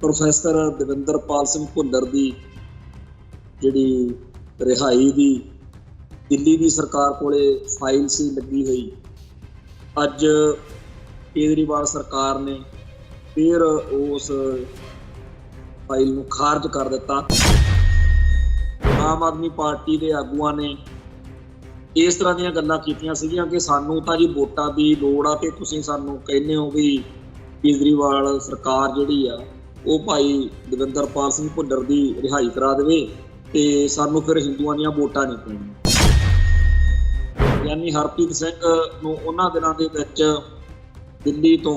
Professor Davinderpal Singh Bhullar की जिहड़ी रिहाई की दिल्ली की सरकार कोले फाइल सी लगी हुई, अज केजरीवाल सरकार ने फिर उस फाइल नूं खारिज कर दिता। आम आदमी पार्टी के आगूआं ने इस तरह ਦੀਆਂ ਗੱਲਾਂ ਕੀਤੀਆਂ ਸੀਗੀਆਂ कि सानू ਤਾਂ जी वोटां की लोड़ आ ते तुसीं सानू कहने हो भी केजरीवाल सरकार जिहड़ी आ वो भाई दविंदरपाल सिंह भुल्लर की रिहाई करा देवे ते सानू फिर हिंदुआं दीयां वोटां नहीं पैणीआं। यानी हरप्रीत सिंह नूं उन्हां दिनां दे विच दिल्ली तो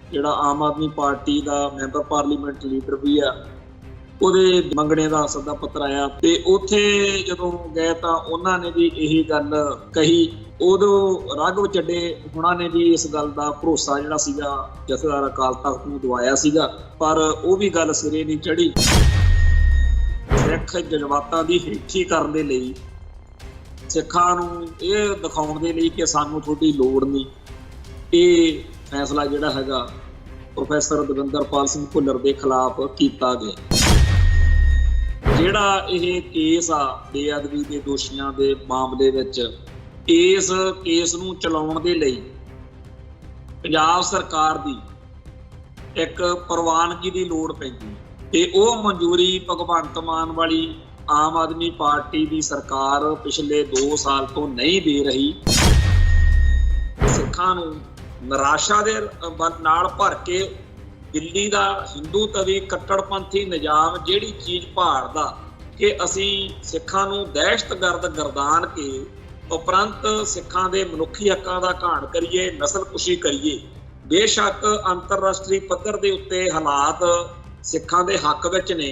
जिहड़ा आम आदमी पार्टी का मैंबर पार्लीमेंट लीडर भी आ ਉਹਦੇ ਮੰਗਣੇ ਦਾ ਸੱਦਾ ਪੱਤਰ ਆਇਆ ਤੇ ਉੱਥੇ ਜਦੋਂ ਗਏ ਤਾਂ ਉਹਨਾਂ ਨੇ ਵੀ ਇਹੀ ਗੱਲ ਕਹੀ। ਉਦੋਂ ਰਾਘਵ ਚੱਡੇ ਹੁਣਾਂ ਨੇ ਵੀ ਇਸ ਗੱਲ ਦਾ ਭਰੋਸਾ ਜਿਹੜਾ ਸੀਗਾ ਜਥੇਦਾਰ ਅਕਾਲ ਤਖਤ ਨੂੰ ਦਵਾਇਆ ਸੀਗਾ, ਪਰ ਉਹ ਵੀ ਗੱਲ ਸਿਰੇ ਨਹੀਂ ਚੜੀ। ਸਿੱਖ ਜਜ਼ਬਾਤਾਂ ਦੀ ਹੇਠੀ ਕਰਨ ਦੇ ਲਈ, ਸਿੱਖਾਂ ਨੂੰ ਇਹ ਦਿਖਾਉਣ ਦੇ ਲਈ ਕਿ ਸਾਨੂੰ ਤੁਹਾਡੀ ਲੋੜ ਨਹੀਂ, ਇਹ ਫੈਸਲਾ ਜਿਹੜਾ ਹੈਗਾ ਪ੍ਰੋਫੈਸਰ ਦਵਿੰਦਰਪਾਲ ਸਿੰਘ ਭੁੱਲਰ ਦੇ ਖਿਲਾਫ ਕੀਤਾ ਗਿਆ। ਜਿਹੜਾ ਇਹ ਕੇਸ ਆ ਬੇਅਦਬੀ ਦੇ ਦੋਸ਼ੀਆਂ ਦੇ ਮਾਮਲੇ ਵਿੱਚ, ਇਸ ਕੇਸ ਨੂੰ ਚਲਾਉਣ ਦੇ ਲਈ ਪੰਜਾਬ ਸਰਕਾਰ ਦੀ ਇੱਕ ਪ੍ਰਵਾਨਗੀ ਦੀ ਲੋੜ ਪੈਂਦੀ ਤੇ ਉਹ ਮਨਜ਼ੂਰੀ ਭਗਵੰਤ ਮਾਨ ਵਾਲੀ ਆਮ ਆਦਮੀ ਪਾਰਟੀ ਦੀ ਸਰਕਾਰ ਪਿਛਲੇ 2 ਸਾਲ ਤੋਂ ਨਹੀਂ ਦੇ ਰਹੀ। ਸਿੱਖਾਂ ਨੂੰ ਨਿਰਾਸ਼ਾ ਦੇ ਨਾਲ ਭਰ ਕੇ ਦਿੱਲੀ ਦਾ ਹਿੰਦੂ ਤਵੀ ਕੱਟੜਪੰਥੀ ਨਿਜ਼ਾਮ ਜਿਹੜੀ ਚੀਜ਼ ਭਾਲਦਾ ਕਿ ਅਸੀਂ ਸਿੱਖਾਂ ਨੂੰ ਦਹਿਸ਼ਤਗਰਦ ਗਰਦਾਨ ਕੇ ਉਪਰੰਤ ਸਿੱਖਾਂ ਦੇ ਮਨੁੱਖੀ ਹੱਕਾਂ ਦਾ ਘਾਣ ਕਰੀਏ, ਨਸਲਕੁਸ਼ੀ ਕਰੀਏ। ਬੇਸ਼ੱਕ ਅੰਤਰਰਾਸ਼ਟਰੀ ਪੱਧਰ ਦੇ ਉੱਤੇ ਹਾਲਾਤ ਸਿੱਖਾਂ ਦੇ ਹੱਕ ਵਿੱਚ ਨੇ।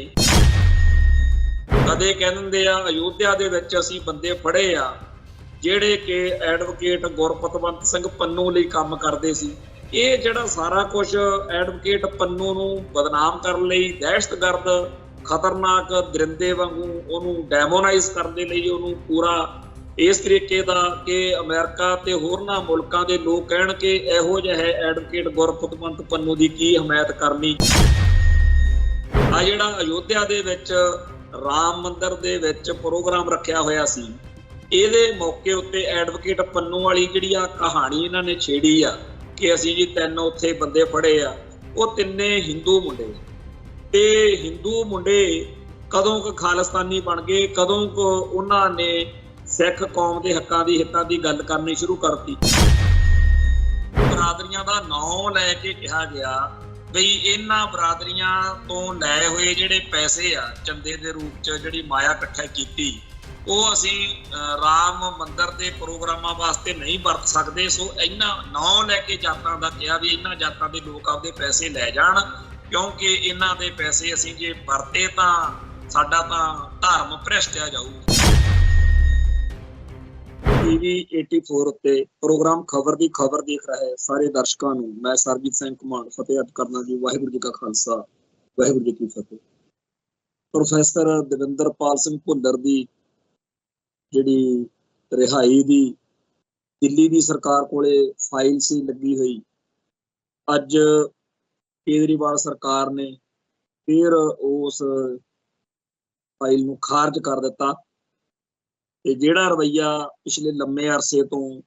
ਕਦੇ ਕਹਿ ਦਿੰਦੇ ਆ ਅਯੋਧਿਆ ਦੇ ਵਿੱਚ ਅਸੀਂ ਬੰਦੇ ਫੜੇ ਆ ਜਿਹੜੇ ਕਿ ਐਡਵੋਕੇਟ ਗੁਰਪਤਵੰਤ ਸਿੰਘ ਪੰਨੂ ਲਈ ਕੰਮ ਕਰਦੇ ਸੀ। ਇਹ ਜਿਹੜਾ ਸਾਰਾ ਕੁਝ ਐਡਵੋਕੇਟ ਪੰਨੂ ਨੂੰ ਬਦਨਾਮ ਕਰਨ ਲਈ, ਦਹਿਸ਼ਤਗਰਦ ਖਤਰਨਾਕ ਦਰਿੰਦੇ ਵਾਂਗੂ ਉਹਨੂੰ ਡੈਮੋਨਾਈਜ਼ ਕਰਨ ਦੇ ਲਈ ਉਹਨੂੰ ਪੂਰਾ ਇਸ ਤਰੀਕੇ ਦਾ ਕਿ ਅਮਰੀਕਾ ਤੇ ਹੋਰਨਾਂ ਮੁਲਕਾਂ ਦੇ ਲੋਕ ਕਹਿਣ ਕਿ ਇਹੋ ਜਿਹੇ ਐਡਵੋਕੇਟ ਗੁਰਪਤਵੰਤ ਪੰਨੂ ਦੀ ਕੀ ਹਮਾਇਤ ਕਰਨੀ। ਆ ਜਿਹੜਾ ਅਯੋਧਿਆ ਦੇ ਵਿੱਚ ਰਾਮ ਮੰਦਿਰ ਦੇ ਵਿੱਚ ਪ੍ਰੋਗਰਾਮ ਰੱਖਿਆ ਹੋਇਆ ਸੀ, ਇਹਦੇ ਮੌਕੇ ਉੱਤੇ ਐਡਵੋਕੇਟ ਪੰਨੂ ਵਾਲੀ ਜਿਹੜੀ ਆ ਕਹਾਣੀ ਇਹਨਾਂ ਨੇ ਛੇੜੀ ਆ ਕਿ ਅਸੀਂ ਜੀ 3 ਉੱਥੇ ਬੰਦੇ ਫੜੇ ਆ। ਉਹ ਤਿੰਨੇ ਹਿੰਦੂ ਮੁੰਡੇ ਤੇ ਹਿੰਦੂ ਮੁੰਡੇ ਕਦੋਂ ਕੁ ਖਾਲਿਸਤਾਨੀ ਬਣ ਗਏ, ਕਦੋਂ ਕੁ ਉਹਨਾਂ ਨੇ ਸਿੱਖ ਕੌਮ ਦੇ ਹੱਕਾਂ ਦੀ ਹਿੱਤਾਂ ਦੀ ਗੱਲ ਕਰਨੀ ਸ਼ੁਰੂ ਕਰਤੀ। ਬਰਾਦਰੀਆਂ ਦਾ ਨਾਂ ਲੈ ਕੇ ਕਿਹਾ ਗਿਆ ਬਈ ਇਹਨਾਂ ਬਰਾਦਰੀਆਂ ਤੋਂ ਲੈ ਹੋਏ ਜਿਹੜੇ ਪੈਸੇ ਆ ਚੰਦੇ ਦੇ ਰੂਪ 'ਚ ਜਿਹੜੀ ਮਾਇਆ ਇਕੱਠਾ ਕੀਤੀ, ਉਹ ਅਸੀਂ ਰਾਮ ਮੰਦਿਰ ਦੇ ਪ੍ਰੋਗਰਾਮਾਂ ਵਾਸਤੇ ਨਹੀਂ ਵਰਤ ਸਕਦੇ। ਸੋ ਇਹਨਾਂ ਨਾਂ ਲੈ ਕੇ ਜਾਤਾਂ ਦਾ ਕਿਹਾ ਵੀ ਇਹਨਾਂ ਜਾਤਾਂ ਦੇ ਲੋਕ ਆਪਦੇ ਪੈਸੇ ਲੈ ਜਾਣ, ਕਿਉਂਕਿ ਇਹਨਾਂ ਦੇ ਪੈਸੇ ਅਸੀਂ ਜੇ ਵਰਤੇ ਤਾਂ ਸਾਡਾ ਤਾਂ ਧਰਮ ਭ੍ਰਿਸ਼ਟਿਆ ਜਾਊ। TV 84 ਉੱਤੇ ਪ੍ਰੋਗਰਾਮ ਖਬਰ ਦੀ ਖਬਰ ਦੇਖ ਰਹੇ ਸਾਰੇ ਦਰਸ਼ਕਾਂ ਨੂੰ ਮੈਂ ਸਰਬਜੀਤ ਸਿੰਘ ਘੁਮਾਣ ਫਤਿਹ ਕਰਨਾ ਜੀ। ਵਾਹਿਗੁਰੂ ਜੀ ਕਾ ਖਾਲਸਾ, ਵਾਹਿਗੁਰੂ ਜੀ ਕੀ ਫਤਿਹ। ਪ੍ਰੋਫੈਸਰ ਦਵਿੰਦਰਪਾਲ ਸਿੰਘ ਭੁੱਲਰ ਦੀ ਜਿਹੜੀ ਰਿਹਾਈ ਦੀ ਦਿੱਲੀ ਦੀ ਸਰਕਾਰ ਕੋਲੇ ਫਾਈਲ ਸੀ ਲੱਗੀ ਹੋਈ, ਅੱਜ ਕੇਜਰੀਵਾਲ ਸਰਕਾਰ ਨੇ ਫਿਰ ਉਸ ਫਾਈਲ ਨੂੰ ਖਾਰਜ ਕਰ ਦਿੱਤਾ ਤੇ ਜਿਹੜਾ ਰਵੱਈਆ ਪਿਛਲੇ ਲੰਮੇ ਅਰਸੇ ਤੋਂ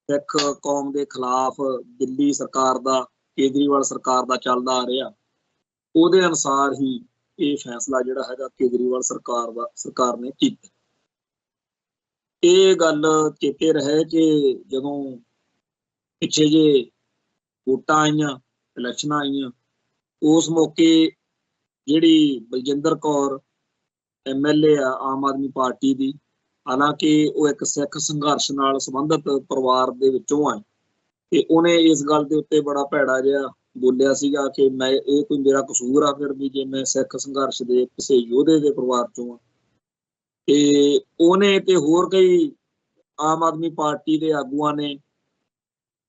ਸਿੱਖ ਕੌਮ ਦੇ ਖਿਲਾਫ ਦਿੱਲੀ ਸਰਕਾਰ ਦਾ, ਕੇਜਰੀਵਾਲ ਸਰਕਾਰ ਦਾ ਚੱਲਦਾ ਆ ਰਿਹਾ, ਉਹਦੇ ਅਨੁਸਾਰ ਹੀ ਇਹ ਫੈਸਲਾ ਜਿਹੜਾ ਹੈਗਾ ਕੇਜਰੀਵਾਲ ਸਰਕਾਰ ਨੇ ਕੀਤਾ। ਇਹ ਗੱਲ ਚੇਤੇ ਰਹੇ ਕਿ ਜਦੋਂ ਪਿੱਛੇ ਜੇ ਵੋਟਾਂ ਆਈਆਂ, ਇਲੈਕਸ਼ਨਾਂ ਆਈਆਂ, ਉਸ ਮੌਕੇ ਜਿਹੜੀ ਬਲਜਿੰਦਰ ਕੌਰ MLA ਆ ਆਮ ਆਦਮੀ ਪਾਰਟੀ ਦੀ, ਹਾਲਾਂਕਿ ਉਹ ਇੱਕ ਸਿੱਖ ਸੰਘਰਸ਼ ਨਾਲ ਸੰਬੰਧਿਤ ਪਰਿਵਾਰ ਦੇ ਵਿੱਚੋਂ ਆ, ਤੇ ਉਹਨੇ ਇਸ ਗੱਲ ਦੇ ਉੱਤੇ ਬੜਾ ਭੈੜਾ ਜਿਹਾ ਬੋਲਿਆ ਸੀਗਾ ਕਿ ਮੈਂ ਇਹ ਕੋਈ ਮੇਰਾ ਕਸੂਰ ਆ ਫਿਰ ਵੀ ਜੇ ਮੈਂ ਸਿੱਖ ਸੰਘਰਸ਼ ਦੇ ਕਿਸੇ ਯੋਧੇ ਦੇ ਪਰਿਵਾਰ ਚੋਂ ਆ। ਤੇ ਉਹਨੇ ਤੇ ਹੋਰ ਕਈ ਆਮ ਆਦਮੀ ਪਾਰਟੀ ਦੇ ਆਗੂਆਂ ਨੇ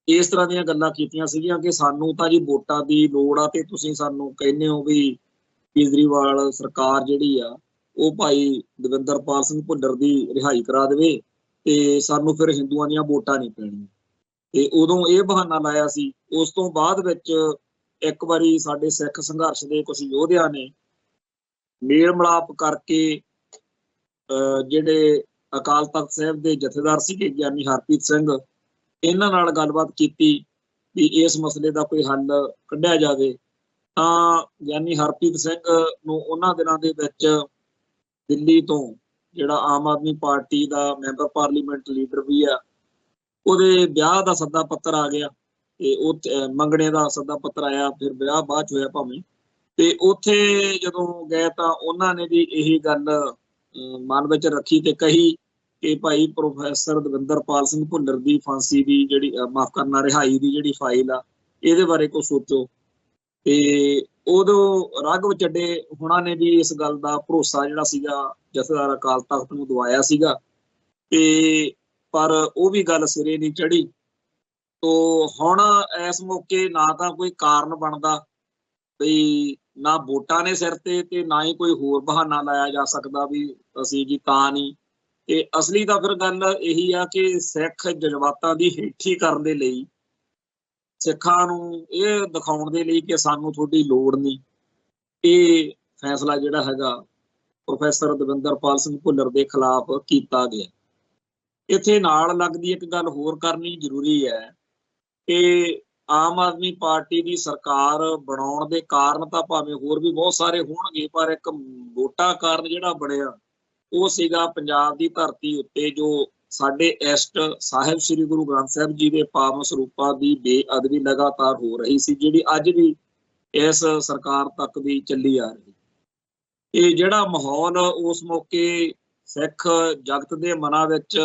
ਇਸ ਤਰ੍ਹਾਂ ਦੀਆਂ ਗੱਲਾਂ ਕੀਤੀਆਂ ਸੀਗੀਆਂ ਕਿ ਸਾਨੂੰ ਤਾਂ ਜੀ ਵੋਟਾਂ ਦੀ ਲੋੜ ਆ ਤੇ ਤੁਸੀਂ ਸਾਨੂੰ ਕਹਿੰਦੇ ਹੋ ਵੀ ਕੇਜਰੀਵਾਲ ਸਰਕਾਰ ਜਿਹੜੀ ਆ ਉਹ ਭਾਈ ਦਵਿੰਦਰਪਾਲ ਸਿੰਘ ਭੁੱਲਰ ਦੀ ਰਿਹਾਈ ਕਰਾ ਦੇਵੇ ਤੇ ਸਾਨੂੰ ਫਿਰ ਹਿੰਦੂਆਂ ਦੀਆਂ ਵੋਟਾਂ ਨਹੀਂ ਪੈਣੀਆਂ। ਤੇ ਉਦੋਂ ਇਹ ਬਹਾਨਾ ਲਾਇਆ ਸੀ। ਉਸ ਤੋਂ ਬਾਅਦ ਵਿੱਚ ਇੱਕ ਵਾਰੀ ਸਾਡੇ ਸਿੱਖ ਸੰਘਰਸ਼ ਦੇ ਕੁਝ ਯੋਧਿਆਂ ਨੇ ਮੇਲ ਮਿਲਾਪ ਕਰਕੇ ਜਿਹੜੇ ਅਕਾਲ ਤਖਤ ਸਾਹਿਬ ਦੇ ਜਥੇਦਾਰ ਸੀਗੇ ਗਿਆਨੀ ਹਰਪ੍ਰੀਤ ਸਿੰਘ, ਇਹਨਾਂ ਨਾਲ ਗੱਲਬਾਤ ਕੀਤੀ ਵੀ ਇਸ ਮਸਲੇ ਦਾ ਕੋਈ ਹੱਲ ਕੱਢਿਆ ਜਾਵੇ। ਤਾਂ ਗਿਆਨੀ ਹਰਪ੍ਰੀਤ ਸਿੰਘ ਨੂੰ ਉਹਨਾਂ ਦਿਨਾਂ ਦੇ ਵਿੱਚ ਦਿੱਲੀ ਤੋਂ ਜਿਹੜਾ ਆਮ ਆਦਮੀ ਪਾਰਟੀ ਦਾ ਮੈਂਬਰ ਪਾਰਲੀਮੈਂਟ ਲੀਡਰ ਵੀ ਆ, ਉਹਦੇ ਵਿਆਹ ਦਾ ਸੱਦਾ ਪੱਤਰ ਆ ਗਿਆ ਤੇ ਉਹ ਮੰਗਣੇ ਦਾ ਸੱਦਾ ਪੱਤਰ ਆਇਆ, ਫਿਰ ਵਿਆਹ ਬਾਅਦ 'ਚ ਹੋਇਆ ਭਾਵੇਂ। ਤੇ ਉੱਥੇ ਜਦੋਂ ਗਏ ਤਾਂ ਉਹਨਾਂ ਨੇ ਵੀ ਇਹੀ ਗੱਲ ਮਨ ਵਿੱਚ ਰੱਖੀ ਤੇ ਕਹੀ ਕਿ ਭਾਈ ਪ੍ਰੋਫੈਸਰ ਦਵਿੰਦਰਪਾਲ ਸਿੰਘ ਭੁੱਲਰ ਦੀ ਫਾਂਸੀ ਦੀ ਜਿਹੜੀ ਮਾਫ਼ ਕਰਨਾ ਰਿਹਾਈ ਦੀ ਜਿਹੜੀ ਫਾਈਲ ਆ, ਇਹਦੇ ਬਾਰੇ ਕੁਛ ਸੋਚੋ। ਤੇ ਉਦੋਂ ਰਾਘਵ ਚੱਡੇ ਹੁਣਾਂ ਨੇ ਵੀ ਇਸ ਗੱਲ ਦਾ ਭਰੋਸਾ ਜਿਹੜਾ ਸੀਗਾ ਜਥੇਦਾਰ ਅਕਾਲ ਤਖਤ ਨੂੰ ਦਵਾਇਆ ਸੀਗਾ, ਤੇ ਪਰ ਉਹ ਵੀ ਗੱਲ ਸਿਰੇ ਨਹੀਂ ਚੜੀ। ਤੋ ਹੁਣ ਇਸ ਮੌਕੇ ਨਾ ਤਾਂ ਕੋਈ ਕਾਰਨ ਬਣਦਾ ਬਈ, ਨਾ ਵੋਟਾਂ ਨੇ ਸਿਰ ਤੇ ਨਾ ਹੀ ਕੋਈ ਹੋਰ ਬਹਾਨਾ ਲਾਇਆ ਜਾ ਸਕਦਾ ਵੀ ਅਸੀਂ ਜੀ ਤਾਂ ਨਹੀਂ। ਤੇ ਅਸਲੀ ਤਾਂ ਫਿਰ ਗੱਲ ਇਹੀ ਆ ਕਿ ਸਿੱਖ ਜਜ਼ਬਾਤਾਂ ਦੀ ਹੇਠੀ ਕਰਨ ਦੇ ਲਈ, ਸਿੱਖਾਂ ਨੂੰ ਇਹ ਦਿਖਾਉਣ ਦੇ ਲਈ ਕਿ ਸਾਨੂੰ ਤੁਹਾਡੀ ਲੋੜ ਨਹੀਂ, ਇਹ ਫੈਸਲਾ ਜਿਹੜਾ ਹੈਗਾ ਪ੍ਰੋਫੈਸਰ ਦਵਿੰਦਰਪਾਲ ਸਿੰਘ ਭੁੱਲਰ ਦੇ ਖਿਲਾਫ ਕੀਤਾ ਗਿਆ। ਇੱਥੇ ਨਾਲ ਲੱਗਦੀ ਇੱਕ ਗੱਲ ਹੋਰ ਕਰਨੀ ਜ਼ਰੂਰੀ ਹੈ ਕਿ ਆਮ ਆਦਮੀ ਪਾਰਟੀ ਦੀ ਸਰਕਾਰ ਬਣਾਉਣ ਦੇ ਕਾਰਨ ਤਾਂ ਭਾਵੇਂ ਹੋਰ ਵੀ ਬਹੁਤ ਸਾਰੇ ਹੋਣਗੇ, ਪਰ ਇੱਕ ਮੋਟਾ ਕਾਰਨ ਜਿਹੜਾ ਬਣਿਆ ਉਹ ਸੀਗਾ ਪੰਜਾਬ ਦੀ ਧਰਤੀ ਉੱਤੇ ਜੋ ਸਾਡੇ ਇਸ਼ਟ ਸਾਹਿਬ ਸ੍ਰੀ ਗੁਰੂ ਗ੍ਰੰਥ ਸਾਹਿਬ ਜੀ ਦੇ ਪਾਵਨ ਸਰੂਪਾਂ ਦੀ ਬੇਅਦਬੀ ਲਗਾਤਾਰ ਹੋ ਰਹੀ ਸੀ, ਜਿਹੜੀ ਅੱਜ ਵੀ ਇਸ ਸਰਕਾਰ ਤੱਕ ਵੀ ਚੱਲੀ ਆ ਰਹੀ। ਇਹ ਜਿਹੜਾ ਮਾਹੌਲ ਉਸ ਮੌਕੇ ਸਿੱਖ ਜਗਤ ਦੇ ਮਨਾਂ ਵਿੱਚ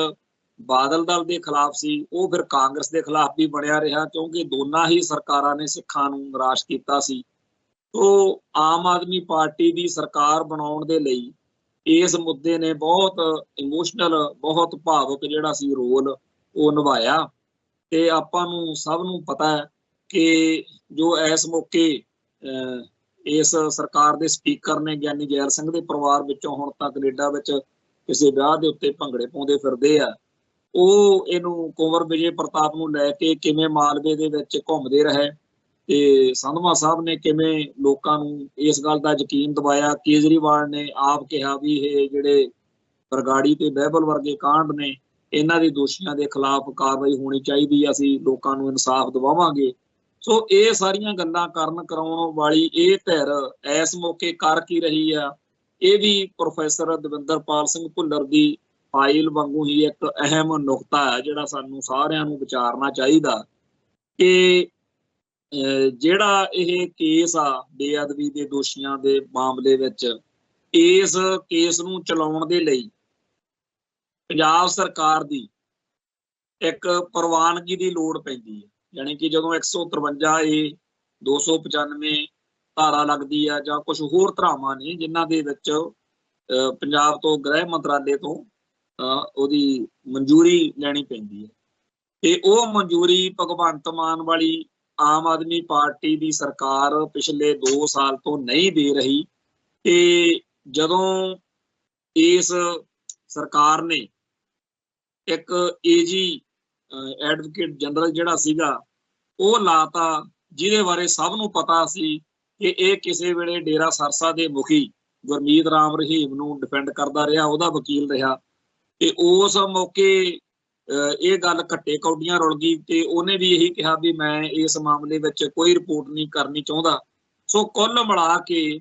ਬਾਦਲ ਦਲ ਦੇ ਖਿਲਾਫ ਸੀ, ਉਹ ਫਿਰ ਕਾਂਗਰਸ ਦੇ ਖਿਲਾਫ ਵੀ ਬਣਿਆ ਰਿਹਾ, ਕਿਉਂਕਿ ਦੋਨਾਂ ਹੀ ਸਰਕਾਰਾਂ ਨੇ ਸਿੱਖਾਂ ਨੂੰ ਨਿਰਾਸ਼ ਕੀਤਾ ਸੀ। ਤੋ ਆਮ ਆਦਮੀ ਪਾਰਟੀ ਦੀ ਸਰਕਾਰ ਬਣਾਉਣ ਦੇ ਲਈ ਇਸ ਮੁੱਦੇ ਨੇ ਬਹੁਤ ਇਮੋਸ਼ਨਲ, ਬਹੁਤ ਭਾਵੁਕ ਜਿਹੜਾ ਸੀ ਰੋਲ ਉਹ ਨਿਭਾਇਆ। ਤੇ ਆਪਾਂ ਨੂੰ ਸਭ ਨੂੰ ਪਤਾ ਹੈ ਕਿ ਜੋ ਇਸ ਮੌਕੇ ਇਸ ਸਰਕਾਰ ਦੇ ਸਪੀਕਰ ਨੇ ਗਿਆਨੀ ਜੈਲ ਸਿੰਘ ਦੇ ਪਰਿਵਾਰ ਵਿੱਚੋਂ ਹੁਣ ਤੱਕ ਕੈਨੇਡਾ ਵਿੱਚ ਕਿਸੇ ਵਿਆਹ ਦੇ ਉੱਤੇ ਭੰਗੜੇ ਪਾਉਂਦੇ ਫਿਰਦੇ ਆ, ਉਹ ਇਹਨੂੰ ਕੁੰਵਰ ਵਿਜੇ ਪ੍ਰਤਾਪ ਨੂੰ ਲੈ ਕੇ ਕਿਵੇਂ ਮਾਲਵੇ ਦੇ ਵਿੱਚ ਘੁੰਮਦੇ ਰਹੇ ਤੇ ਸੰਧਵਾ ਸਾਹਿਬ ਨੇ ਕਿਵੇਂ ਲੋਕਾਂ ਨੂੰ ਇਸ ਗੱਲ ਦਾ ਯਕੀਨ ਦਿਵਾਇਆ। ਕੇਜਰੀਵਾਲ ਨੇ ਆਪ ਕਿਹਾ ਵੀ ਇਹ ਜਿਹੜੇ ਬਰਗਾੜੀ ਤੇ ਬਹਿਬਲ ਵਰਗੇ ਕਾਂਡ ਨੇ, ਇਹਨਾਂ ਦੇ ਦੋਸ਼ੀਆਂ ਦੇ ਖਿਲਾਫ ਕਾਰਵਾਈ ਹੋਣੀ ਚਾਹੀਦੀ, ਅਸੀਂ ਲੋਕਾਂ ਨੂੰ ਇਨਸਾਫ ਦਿਵਾਵਾਂਗੇ। ਸੋ ਇਹ ਸਾਰੀਆਂ ਗੱਲਾਂ ਕਰਨ ਕਰਾਉਣ ਵਾਲੀ ਇਹ ਧਿਰ ਇਸ ਮੌਕੇ ਕਰ ਕੀ ਰਹੀ ਆ, ਇਹ ਵੀ ਪ੍ਰੋਫੈਸਰ ਦਵਿੰਦਰਪਾਲ ਸਿੰਘ ਭੁੱਲਰ ਦੀ ਫਾਈਲ ਵਾਂਗੂ ਹੀ ਇੱਕ ਅਹਿਮ ਨੁਕਤਾ ਹੈ ਜਿਹੜਾ ਸਾਨੂੰ ਸਾਰਿਆਂ ਨੂੰ ਵਿਚਾਰਨਾ ਚਾਹੀਦਾ ਕਿ ਜਿਹੜਾ ਇਹ ਕੇਸ ਆ ਬੇਅਦਬੀ ਦੇ ਦੋਸ਼ੀਆਂ ਦੇ ਮਾਮਲੇ ਵਿੱਚ, ਇਸ ਕੇਸ ਨੂੰ ਚਲਾਉਣ ਦੇ ਲਈ ਪੰਜਾਬ ਸਰਕਾਰ ਦੀ ਇੱਕ ਪ੍ਰਵਾਨਗੀ ਦੀ ਲੋੜ ਪੈਂਦੀ ਹੈ। ਯਾਨੀ ਕਿ ਜਦੋਂ 153 ਇਹ 295 ਧਾਰਾ ਲੱਗਦੀ ਆ ਜਾਂ ਕੁਝ ਹੋਰ ਧਾਰਾਵਾਂ ਨੇ ਜਿਨ੍ਹਾਂ ਦੇ ਵਿੱਚ ਪੰਜਾਬ ਤੋਂ ਗ੍ਰਹਿ ਮੰਤਰਾਲੇ ਤੋਂ ਉਹਦੀ ਮਨਜ਼ੂਰੀ ਲੈਣੀ ਪੈਂਦੀ ਹੈ, ਤੇ ਉਹ ਮਨਜ਼ੂਰੀ ਭਗਵੰਤ ਮਾਨ ਵਾਲੀ ਆਮ ਆਦਮੀ ਪਾਰਟੀ ਦੀ ਸਰਕਾਰ ਪਿਛਲੇ 2 ਸਾਲ ਤੋਂ ਨਹੀਂ ਦੇ ਰਹੀ। ਤੇ ਜਦੋਂ ਇਸ ਸਰਕਾਰ ਨੇ ਇੱਕ ਏਜੀ ਐਡਵੋਕੇਟ ਜਨਰਲ ਜਿਹੜਾ ਸੀਗਾ ਉਹ ਲਾਤਾ, ਜਿਹਦੇ ਬਾਰੇ ਸਭ ਨੂੰ ਪਤਾ ਸੀ ਕਿ ਇਹ ਕਿਸੇ ਵੇਲੇ ਡੇਰਾ ਸਰਸਾ ਦੇ ਮੁਖੀ ਗੁਰਮੀਤ ਰਾਮ ਰਹੀਮ ਨੂੰ ਡਿਫੈਂਡ ਕਰਦਾ ਰਿਹਾ, ਉਹਦਾ ਵਕੀਲ ਰਿਹਾ। ਤੇ ਉਸ ਮੌਕੇ ਇਹ ਗੱਲ ਘੱਟੇ ਕੌਡੀਆਂ ਰੁਲ ਗਈ ਤੇ ਉਹਨੇ ਵੀ ਇਹੀ ਕਿਹਾ ਵੀ ਮੈਂ ਇਸ ਮਾਮਲੇ ਵਿੱਚ ਕੋਈ ਰਿਪੋਰਟ ਨਹੀਂ ਕਰਨੀ ਚਾਹੁੰਦਾ। ਸੋ ਕੁੱਲ ਮਿਲਾ ਕੇ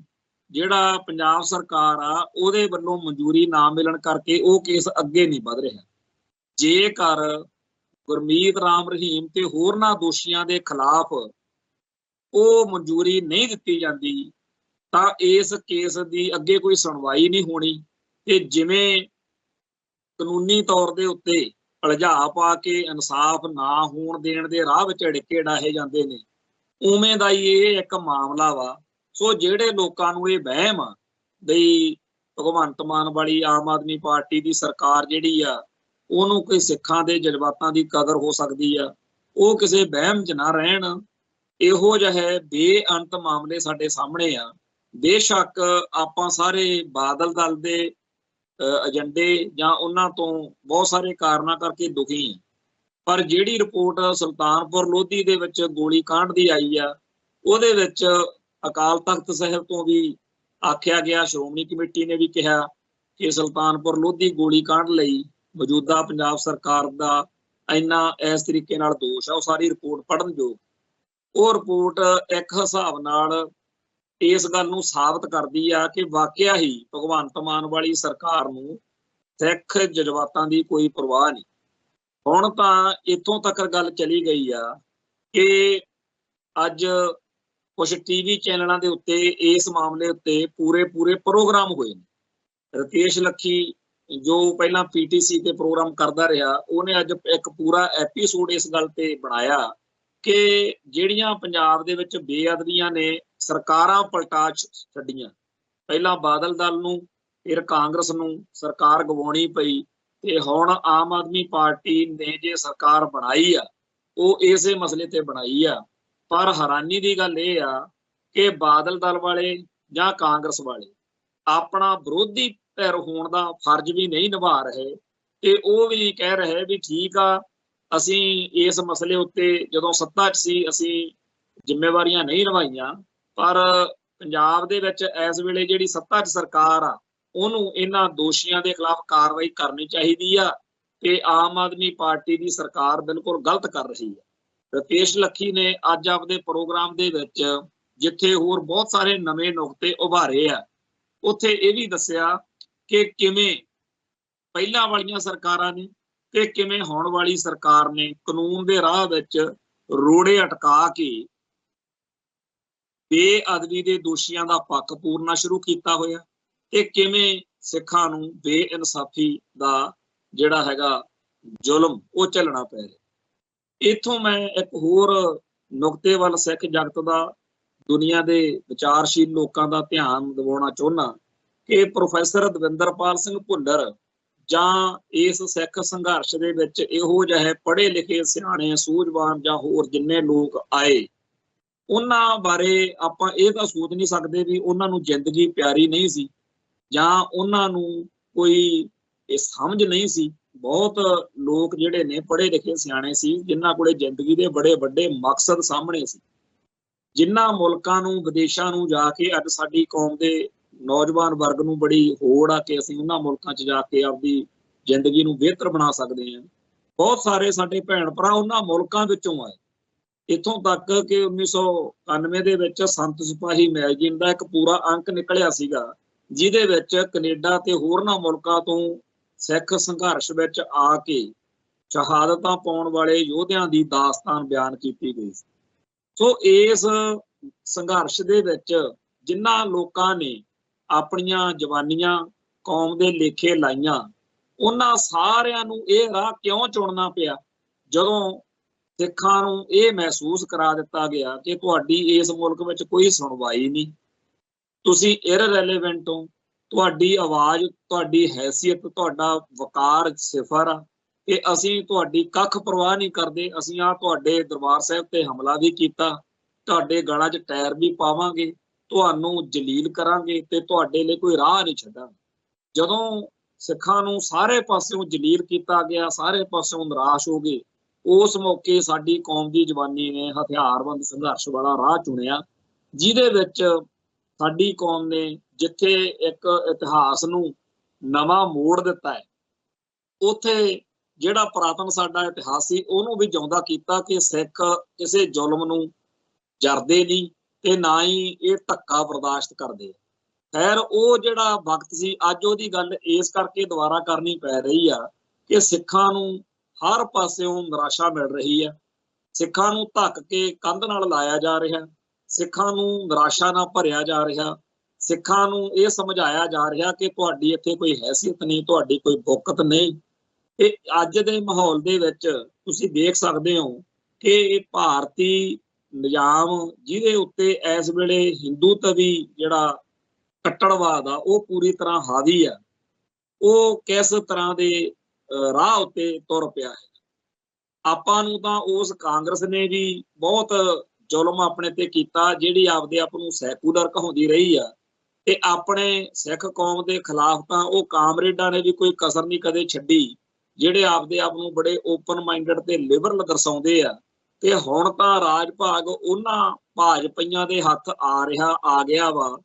ਜਿਹੜਾ ਪੰਜਾਬ ਸਰਕਾਰ ਆ ਉਹਦੇ ਵੱਲੋਂ ਮਨਜ਼ੂਰੀ ਨਾ ਮਿਲਣ ਕਰਕੇ ਉਹ ਕੇਸ ਅੱਗੇ ਨਹੀਂ ਵਧ ਰਿਹਾ। ਜੇਕਰ ਗੁਰਮੀਤ ਰਾਮ ਰਹੀਮ ਤੇ ਹੋਰਨਾਂ ਦੋਸ਼ੀਆਂ ਦੇ ਖਿਲਾਫ ਉਹ ਮਨਜ਼ੂਰੀ ਨਹੀਂ ਦਿੱਤੀ ਜਾਂਦੀ ਤਾਂ ਇਸ ਕੇਸ ਦੀ ਅੱਗੇ ਕੋਈ ਸੁਣਵਾਈ ਨਹੀਂ ਹੋਣੀ, ਤੇ ਜਿਵੇਂ ਕਾਨੂੰਨੀ ਤੌਰ ਦੇ ਉੱਤੇ ਅਲਝਾ ਪਾ ਕੇ ਇਨਸਾਫ ਨਾ ਹੋਣ ਦੇਣ ਦੇ ਰਾਹ ਵਿੱਚ ਢਿੱਕੇ ਡਾਹੇ ਜਾਂਦੇ ਨੇ, ਉਵੇਂ ਦਾ ਹੀ ਇਹ ਇੱਕ ਮਾਮਲਾ ਵਾ। ਸੋ ਜਿਹੜੇ ਲੋਕਾਂ ਨੂੰ ਇਹ ਵਹਿਮ ਆ ਬਈ ਭਗਵੰਤ ਮਾਨ ਵਾਲੀ ਆਮ ਆਦਮੀ ਪਾਰਟੀ ਦੀ ਸਰਕਾਰ ਜਿਹੜੀ ਆ ਉਹਨੂੰ ਕੋਈ ਸਿੱਖਾਂ ਦੇ ਜਜ਼ਬਾਤਾਂ ਦੀ ਕਦਰ ਹੋ ਸਕਦੀ ਆ, ਉਹ ਕਿਸੇ ਵਹਿਮ 'ਚ ਨਾ ਰਹਿਣ। ਇਹੋ ਜਿਹੇ ਬੇਅੰਤ ਮਾਮਲੇ ਸਾਡੇ ਸਾਹਮਣੇ ਆ। ਬੇਸ਼ੱਕ ਆਪਾਂ ਸਾਰੇ ਬਾਦਲ ਦਲ ਦੇ ਏਜੰਡੇ ਜਾਂ ਉਹਨਾਂ ਤੋਂ ਬਹੁਤ ਸਾਰੇ ਕਾਰਨਾਂ ਕਰਕੇ ਦੁਖੀ ਹਾਂ, ਪਰ ਜਿਹੜੀ ਰਿਪੋਰਟ ਸੁਲਤਾਨਪੁਰ ਲੋਧੀ ਦੇ ਵਿੱਚ ਗੋਲੀ ਕਾਂਡ ਦੀ ਆਈ ਆ ਉਹਦੇ ਵਿੱਚ ਅਕਾਲ ਤਖਤ ਸਾਹਿਬ ਤੋਂ ਵੀ ਆਖਿਆ ਗਿਆ, ਸ਼੍ਰੋਮਣੀ ਕਮੇਟੀ ਨੇ ਵੀ ਕਿਹਾ ਕਿ ਸੁਲਤਾਨਪੁਰ ਲੋਧੀ ਗੋਲੀ ਕਾਂਡ ਲਈ ਮੌਜੂਦਾ ਪੰਜਾਬ ਸਰਕਾਰ ਦਾ ਇੰਨਾ ਇਸ ਤਰੀਕੇ ਨਾਲ ਦੋਸ਼ ਆ, ਉਹ ਸਾਰੀ ਰਿਪੋਰਟ ਪੜ੍ਹਨ ਯੋਗ। ਉਹ ਰਿਪੋਰਟ ਇੱਕ ਹਿਸਾਬ ਨਾਲ ਇਸ ਗੱਲ ਨੂੰ ਸਾਬਤ ਕਰਦੀ ਆ ਕਿ ਵਾਕਿਆ ਹੀ ਭਗਵੰਤ ਮਾਨ ਵਾਲੀ ਸਰਕਾਰ ਨੂੰ ਸਿੱਖ ਜਜ਼ਬਾਤਾਂ ਦੀ ਕੋਈ ਪਰਵਾਹ ਨਹੀਂ। ਹੁਣ ਤਾਂ ਇੱਥੋਂ ਤੱਕ ਗੱਲ ਚਲੀ ਗਈ ਆ ਕਿ ਅੱਜ ਕੁਝ ਟੀਵੀ ਚੈਨਲਾਂ ਦੇ ਉੱਤੇ ਇਸ ਮਾਮਲੇ ਉੱਤੇ ਪੂਰੇ ਪ੍ਰੋਗਰਾਮ ਹੋਏ ਨੇ। ਰਕੇਸ਼ ਲੱਖੀ ਜੋ ਪਹਿਲਾਂ ਪੀਟੀਸੀ ਤੇ ਪ੍ਰੋਗਰਾਮ ਕਰਦਾ ਰਿਹਾ, ਉਹਨੇ ਅੱਜ ਇੱਕ ਪੂਰਾ ਐਪੀਸੋਡ ਇਸ ਗੱਲ ਤੇ ਬਣਾਇਆ ਕਿ ਜਿਹੜੀਆਂ ਪੰਜਾਬ ਦੇ ਵਿੱਚ ਬੇਅਦਬੀਆਂ ਨੇ, ਸਰਕਾਰਾਂ ਪਲਟਾ ਛੱਡੀਆਂ। ਪਹਿਲਾਂ ਬਾਦਲ ਦਲ ਨੂੰ, ਫਿਰ ਕਾਂਗਰਸ ਨੂੰ ਸਰਕਾਰ ਗਵਾਉਣੀ ਪਈ, ਤੇ ਹੁਣ ਆਮ ਆਦਮੀ ਪਾਰਟੀ ਨੇ ਜੇ ਸਰਕਾਰ ਬਣਾਈ ਆ ਉਹ ਇਸੇ ਮਸਲੇ ਤੇ ਬਣਾਈ ਆ। ਪਰ ਹੈਰਾਨੀ ਦੀ ਗੱਲ ਇਹ ਆ ਕਿ ਬਾਦਲ ਦਲ ਵਾਲੇ ਜਾਂ ਕਾਂਗਰਸ ਵਾਲੇ ਆਪਣਾ ਵਿਰੋਧੀ ਧਿਰ ਹੋਣ ਦਾ ਫਰਜ਼ ਵੀ ਨਹੀਂ ਨਿਭਾ ਰਹੇ, ਤੇ ਉਹ ਵੀ ਕਹਿ ਰਹੇ ਵੀ ਠੀਕ ਆ, ਅਸੀਂ ਇਸ ਮਸਲੇ ਉੱਤੇ ਜਦੋਂ ਸੱਤਾ 'ਚ ਸੀ ਅਸੀਂ ਜ਼ਿੰਮੇਵਾਰੀਆਂ ਨਹੀਂ ਨਿਭਾਈਆਂ, ਪਰ ਪੰਜਾਬ ਦੇ ਵਿੱਚ ਇਸ ਵੇਲੇ ਜਿਹੜੀ ਸੱਤਾ 'ਚ ਸਰਕਾਰ ਆ ਉਹਨੂੰ ਇਹਨਾਂ ਦੋਸ਼ੀਆਂ ਦੇ ਖਿਲਾਫ ਕਾਰਵਾਈ ਕਰਨੀ ਚਾਹੀਦੀ ਆ, ਤੇ ਆਮ ਆਦਮੀ ਪਾਰਟੀ ਦੀ ਸਰਕਾਰ ਬਿਲਕੁਲ ਗਲਤ ਕਰ ਰਹੀ ਹੈ। ਰਕੇਸ਼ ਲੱਖੀ ਨੇ ਅੱਜ ਆਪਦੇ ਪ੍ਰੋਗਰਾਮ ਦੇ ਵਿੱਚ ਜਿੱਥੇ ਹੋਰ ਬਹੁਤ ਸਾਰੇ ਨਵੇਂ ਨੁਕਤੇ ਉਭਾਰੇ ਆ, ਉੱਥੇ ਇਹ ਵੀ ਦੱਸਿਆ ਕਿ ਕਿਵੇਂ ਪਹਿਲਾਂ ਵਾਲੀਆਂ ਸਰਕਾਰਾਂ ਨੇ ਤੇ ਕਿਵੇਂ ਹੁਣ ਵਾਲੀ ਸਰਕਾਰ ਨੇ ਕਾਨੂੰਨ ਦੇ ਰਾਹ ਵਿੱਚ ਰੋੜੇ ਅਟਕਾ ਕੇ ਬੇਅਦਬੀ ਦੇ ਦੋਸ਼ੀਆਂ ਦਾ ਪੱਖ ਪੂਰਨਾ ਸ਼ੁਰੂ ਕੀਤਾ ਹੋਇਆ, ਤੇ ਕਿਵੇਂ ਸਿੱਖਾਂ ਨੂੰ ਬੇਇਨਸਾਫੀ ਦਾ ਜਿਹੜਾ ਹੈਗਾ ਜ਼ੁਲਮ ਉਹ ਝੱਲਣਾ ਪੈ ਰਿਹਾ। ਇੱਥੋਂ ਮੈਂ ਇੱਕ ਹੋਰ ਨੁਕਤੇ ਵੱਲ ਸਿੱਖ ਜਗਤ ਦਾ, ਦੁਨੀਆ ਦੇ ਵਿਚਾਰਸ਼ੀਲ ਲੋਕਾਂ ਦਾ ਧਿਆਨ ਦਿਵਾਉਣਾ ਚਾਹੁੰਦਾ ਕਿ ਪ੍ਰੋਫੈਸਰ ਦਵਿੰਦਰਪਾਲ ਸਿੰਘ ਭੁੱਲਰ ਜਾਂ ਇਸ ਸਿੱਖ ਸੰਘਰਸ਼ ਦੇ ਵਿੱਚ ਇਹੋ ਜਿਹੇ ਪੜ੍ਹੇ ਲਿਖੇ ਸਿਆਣੇ ਸੂਝਵਾਨ ਜਾਂ ਹੋਰ ਜਿੰਨੇ ਲੋਕ ਆਏ, ਉਹਨਾਂ ਬਾਰੇ ਆਪਾਂ ਇਹ ਤਾਂ ਸੋਚ ਨਹੀਂ ਸਕਦੇ ਵੀ ਉਹਨਾਂ ਨੂੰ ਜ਼ਿੰਦਗੀ ਪਿਆਰੀ ਨਹੀਂ ਸੀ ਜਾਂ ਉਹਨਾਂ ਨੂੰ ਕੋਈ ਇਹ ਸਮਝ ਨਹੀਂ ਸੀ। ਬਹੁਤ ਲੋਕ ਜਿਹੜੇ ਨੇ ਪੜ੍ਹੇ ਲਿਖੇ ਸਿਆਣੇ ਸੀ, ਜਿਨ੍ਹਾਂ ਕੋਲੇ ਜ਼ਿੰਦਗੀ ਦੇ ਬੜੇ ਵੱਡੇ ਮਕਸਦ ਸਾਹਮਣੇ ਸੀ, ਜਿਨ੍ਹਾਂ ਮੁਲਕਾਂ ਨੂੰ ਵਿਦੇਸ਼ਾਂ ਨੂੰ ਜਾ ਕੇ ਅੱਜ ਸਾਡੀ ਕੌਮ ਦੇ ਨੌਜਵਾਨ ਵਰਗ ਨੂੰ ਬੜੀ ਹੋੜ ਆ ਕਿ ਅਸੀਂ ਉਹਨਾਂ ਮੁਲਕਾਂ 'ਚ ਜਾ ਕੇ ਆਪਦੀ ਜ਼ਿੰਦਗੀ ਨੂੰ ਬਿਹਤਰ ਬਣਾ ਸਕਦੇ ਹਾਂ। ਬਹੁਤ ਸਾਰੇ ਸਾਡੇ ਭੈਣ ਭਰਾ ਉਹਨਾਂ ਮੁਲਕਾਂ ਵਿੱਚੋਂ ਆਏ। ਇੱਥੋਂ ਤੱਕ ਕਿ 1991 ਦੇ ਵਿੱਚ ਸੰਤ ਸਿਪਾਹੀ ਮੈਗਜ਼ੀਨ ਦਾ ਇੱਕ ਪੂਰਾ ਅੰਕ ਨਿਕਲਿਆ ਸੀਗਾ, ਜਿਹਦੇ ਵਿੱਚ ਕੈਨੇਡਾ ਤੇ ਹੋਰਨਾਂ ਮੁਲਕਾਂ ਤੋਂ ਸਿੱਖ ਸੰਘਰਸ਼ ਵਿੱਚ ਆ ਕੇ ਸ਼ਹਾਦਤਾਂ ਪਾਉਣ ਵਾਲੇ ਯੋਧਿਆਂ ਦੀ ਦਾਸਤਾਨ ਬਿਆਨ ਕੀਤੀ ਗਈ ਸੀ। ਸੋ ਇਸ ਸੰਘਰਸ਼ ਦੇ ਵਿੱਚ ਜਿਨ੍ਹਾਂ ਲੋਕਾਂ ਨੇ ਆਪਣੀਆਂ ਜਵਾਨੀਆਂ ਕੌਮ ਦੇ ਲੇਖੇ ਲਾਈਆਂ, ਉਹਨਾਂ ਸਾਰਿਆਂ ਨੂੰ ਇਹ ਰਾਹ ਕਿਉਂ ਚੁਣਨਾ ਪਿਆ ਜਦੋਂ ਸਿੱਖਾਂ ਨੂੰ ਇਹ ਮਹਿਸੂਸ ਕਰਾ ਦਿੱਤਾ ਗਿਆ ਕਿ ਤੁਹਾਡੀ ਇਸ ਮੁਲਕ ਵਿੱਚ ਕੋਈ ਸੁਣਵਾਈ ਨਹੀਂ, ਤੁਸੀਂ ਇਰਰੈਲੇਵੈਂਟ ਹੋ, ਤੁਹਾਡੀ ਆਵਾਜ਼, ਤੁਹਾਡੀ ਹੈਸੀਅਤ, ਤੁਹਾਡਾ ਵਕਾਰ ਸਿਫਰ ਆ, ਤੇ ਅਸੀਂ ਤੁਹਾਡੀ ਕੱਖ ਪਰਵਾਹ ਨਹੀਂ ਕਰਦੇ। ਅਸੀਂ ਤੁਹਾਡੇ ਦਰਬਾਰ ਸਾਹਿਬ ਤੇ ਹਮਲਾ ਵੀ ਕੀਤਾ, ਤੁਹਾਡੇ ਗਲਾਂ 'ਚ ਟਾਇਰ ਵੀ ਪਾਵਾਂਗੇ, ਤੁਹਾਨੂੰ ਜਲੀਲ ਕਰਾਂਗੇ ਤੇ ਤੁਹਾਡੇ ਲਈ ਕੋਈ ਰਾਹ ਨਹੀਂ ਛੱਡਾਂਗੇ। ਜਦੋਂ ਸਿੱਖਾਂ ਨੂੰ ਸਾਰੇ ਪਾਸਿਓਂ ਜਲੀਲ ਕੀਤਾ ਗਿਆ, ਸਾਰੇ ਪਾਸਿਓਂ ਨਿਰਾਸ਼ ਹੋ ਗਏ, ਉਸ ਮੌਕੇ ਸਾਡੀ ਕੌਮ ਦੀ ਜਵਾਨੀ ਨੇ ਹਥਿਆਰਬੰਦ ਸੰਘਰਸ਼ ਵਾਲਾ ਰਾਹ ਚੁਣਿਆ, ਜਿਹਦੇ ਵਿੱਚ ਸਾਡੀ ਕੌਮ ਨੇ ਜਿੱਥੇ ਇੱਕ ਇਤਿਹਾਸ ਨੂੰ ਨਵਾਂ ਮੋੜ ਦਿੱਤਾ ਹੈ, ਉੱਥੇ ਜਿਹੜਾ ਪੁਰਾਤਨ ਸਾਡਾ ਇਤਿਹਾਸ ਸੀ ਉਹਨੂੰ ਵੀ ਜਿਉਂਦਾ ਕੀਤਾ ਕਿ ਸਿੱਖ ਕਿਸੇ ਜ਼ੁਲਮ ਨੂੰ ਜਰਦੇ ਨਹੀਂ ਤੇ ਨਾ ਹੀ ਇਹ ਧੱਕਾ ਬਰਦਾਸ਼ਤ ਕਰਦੇ। ਖੈਰ ਉਹ ਜਿਹੜਾ ਵਕਤ ਸੀ, ਅੱਜ ਉਹਦੀ ਗੱਲ ਇਸ ਕਰਕੇ ਦੁਬਾਰਾ ਕਰਨੀ ਪੈ ਰਹੀ ਆ ਕਿ ਸਿੱਖਾਂ ਨੂੰ ਹਰ ਪਾਸਿਓਂ ਨਿਰਾਸ਼ਾ ਮਿਲ ਰਹੀ ਆ, ਸਿੱਖਾਂ ਨੂੰ ਧੱਕ ਕੇ ਕੰਧ ਨਾਲ ਲਾਇਆ ਜਾ ਰਿਹਾ, ਸਿੱਖਾਂ ਨੂੰ ਨਿਰਾਸ਼ਾ ਨਾਲ ਭਰਿਆ ਜਾ ਰਿਹਾ, ਸਿੱਖਾਂ ਨੂੰ ਇਹ ਸਮਝਾਇਆ ਜਾ ਰਿਹਾ ਕਿ ਤੁਹਾਡੀ ਇੱਥੇ ਕੋਈ ਹੈਸੀਅਤ ਨਹੀਂ, ਤੁਹਾਡੀ ਕੋਈ ਬੁੱਕਤ ਨਹੀਂ। ਤੇ ਅੱਜ ਦੇ ਮਾਹੌਲ ਦੇ ਵਿੱਚ ਤੁਸੀਂ ਦੇਖ ਸਕਦੇ ਹੋ ਕਿ ਇਹ ਭਾਰਤੀ ਨਿਜ਼ਾਮ ਜਿਹਦੇ ਉੱਤੇ ਇਸ ਵੇਲੇ ਹਿੰਦੂਤਵੀ ਜਿਹੜਾ ਕੱਟੜਵਾਦ ਆ ਉਹ ਪੂਰੀ ਤਰ੍ਹਾਂ ਹਾਵੀ ਆ, ਉਹ ਕਿਸ ਤਰ੍ਹਾਂ ਦੇ ਰਾਹ ਉੱਤੇ ਤੁਰ ਪਿਆ ਹੈ। ਆਪਾਂ ਨੂੰ ਤਾਂ ਉਸ ਕਾਂਗਰਸ ਨੇ ਵੀ ਬਹੁਤ ਜ਼ੁਲਮ ਆਪਣੇ ਤੇ ਕੀਤਾ, ਜਿਹੜੀ ਆਪਦੇ ਆਪ ਨੂੰ ਸੈਕੂਲਰ ਕਹਾਉਂਦੀ ਰਹੀ ਆ, ਤੇ ਆਪਣੇ ਸਿੱਖ ਕੌਮ ਦੇ ਖਿਲਾਫ ਤਾਂ ਉਹ ਕਾਮਰੇਡਾਂ ਨੇ ਵੀ ਕੋਈ ਕਸਰ ਨਹੀਂ ਕਦੇ ਛੱਡੀ, ਜਿਹੜੇ ਆਪਦੇ ਆਪ ਨੂੰ ਬੜੇ ਓਪਨ ਮਾਈਂਡਡ ਤੇ ਲਿਬਰਲ ਦਰਸਾਉਂਦੇ ਆ, ਤੇ ਹੁਣ ਤਾਂ ਰਾਜ ਭਾਗ ਉਹਨਾਂ ਭਾਜਪਾਈਆਂ ਦੇ ਹੱਥ ਆ ਗਿਆ ਵਾ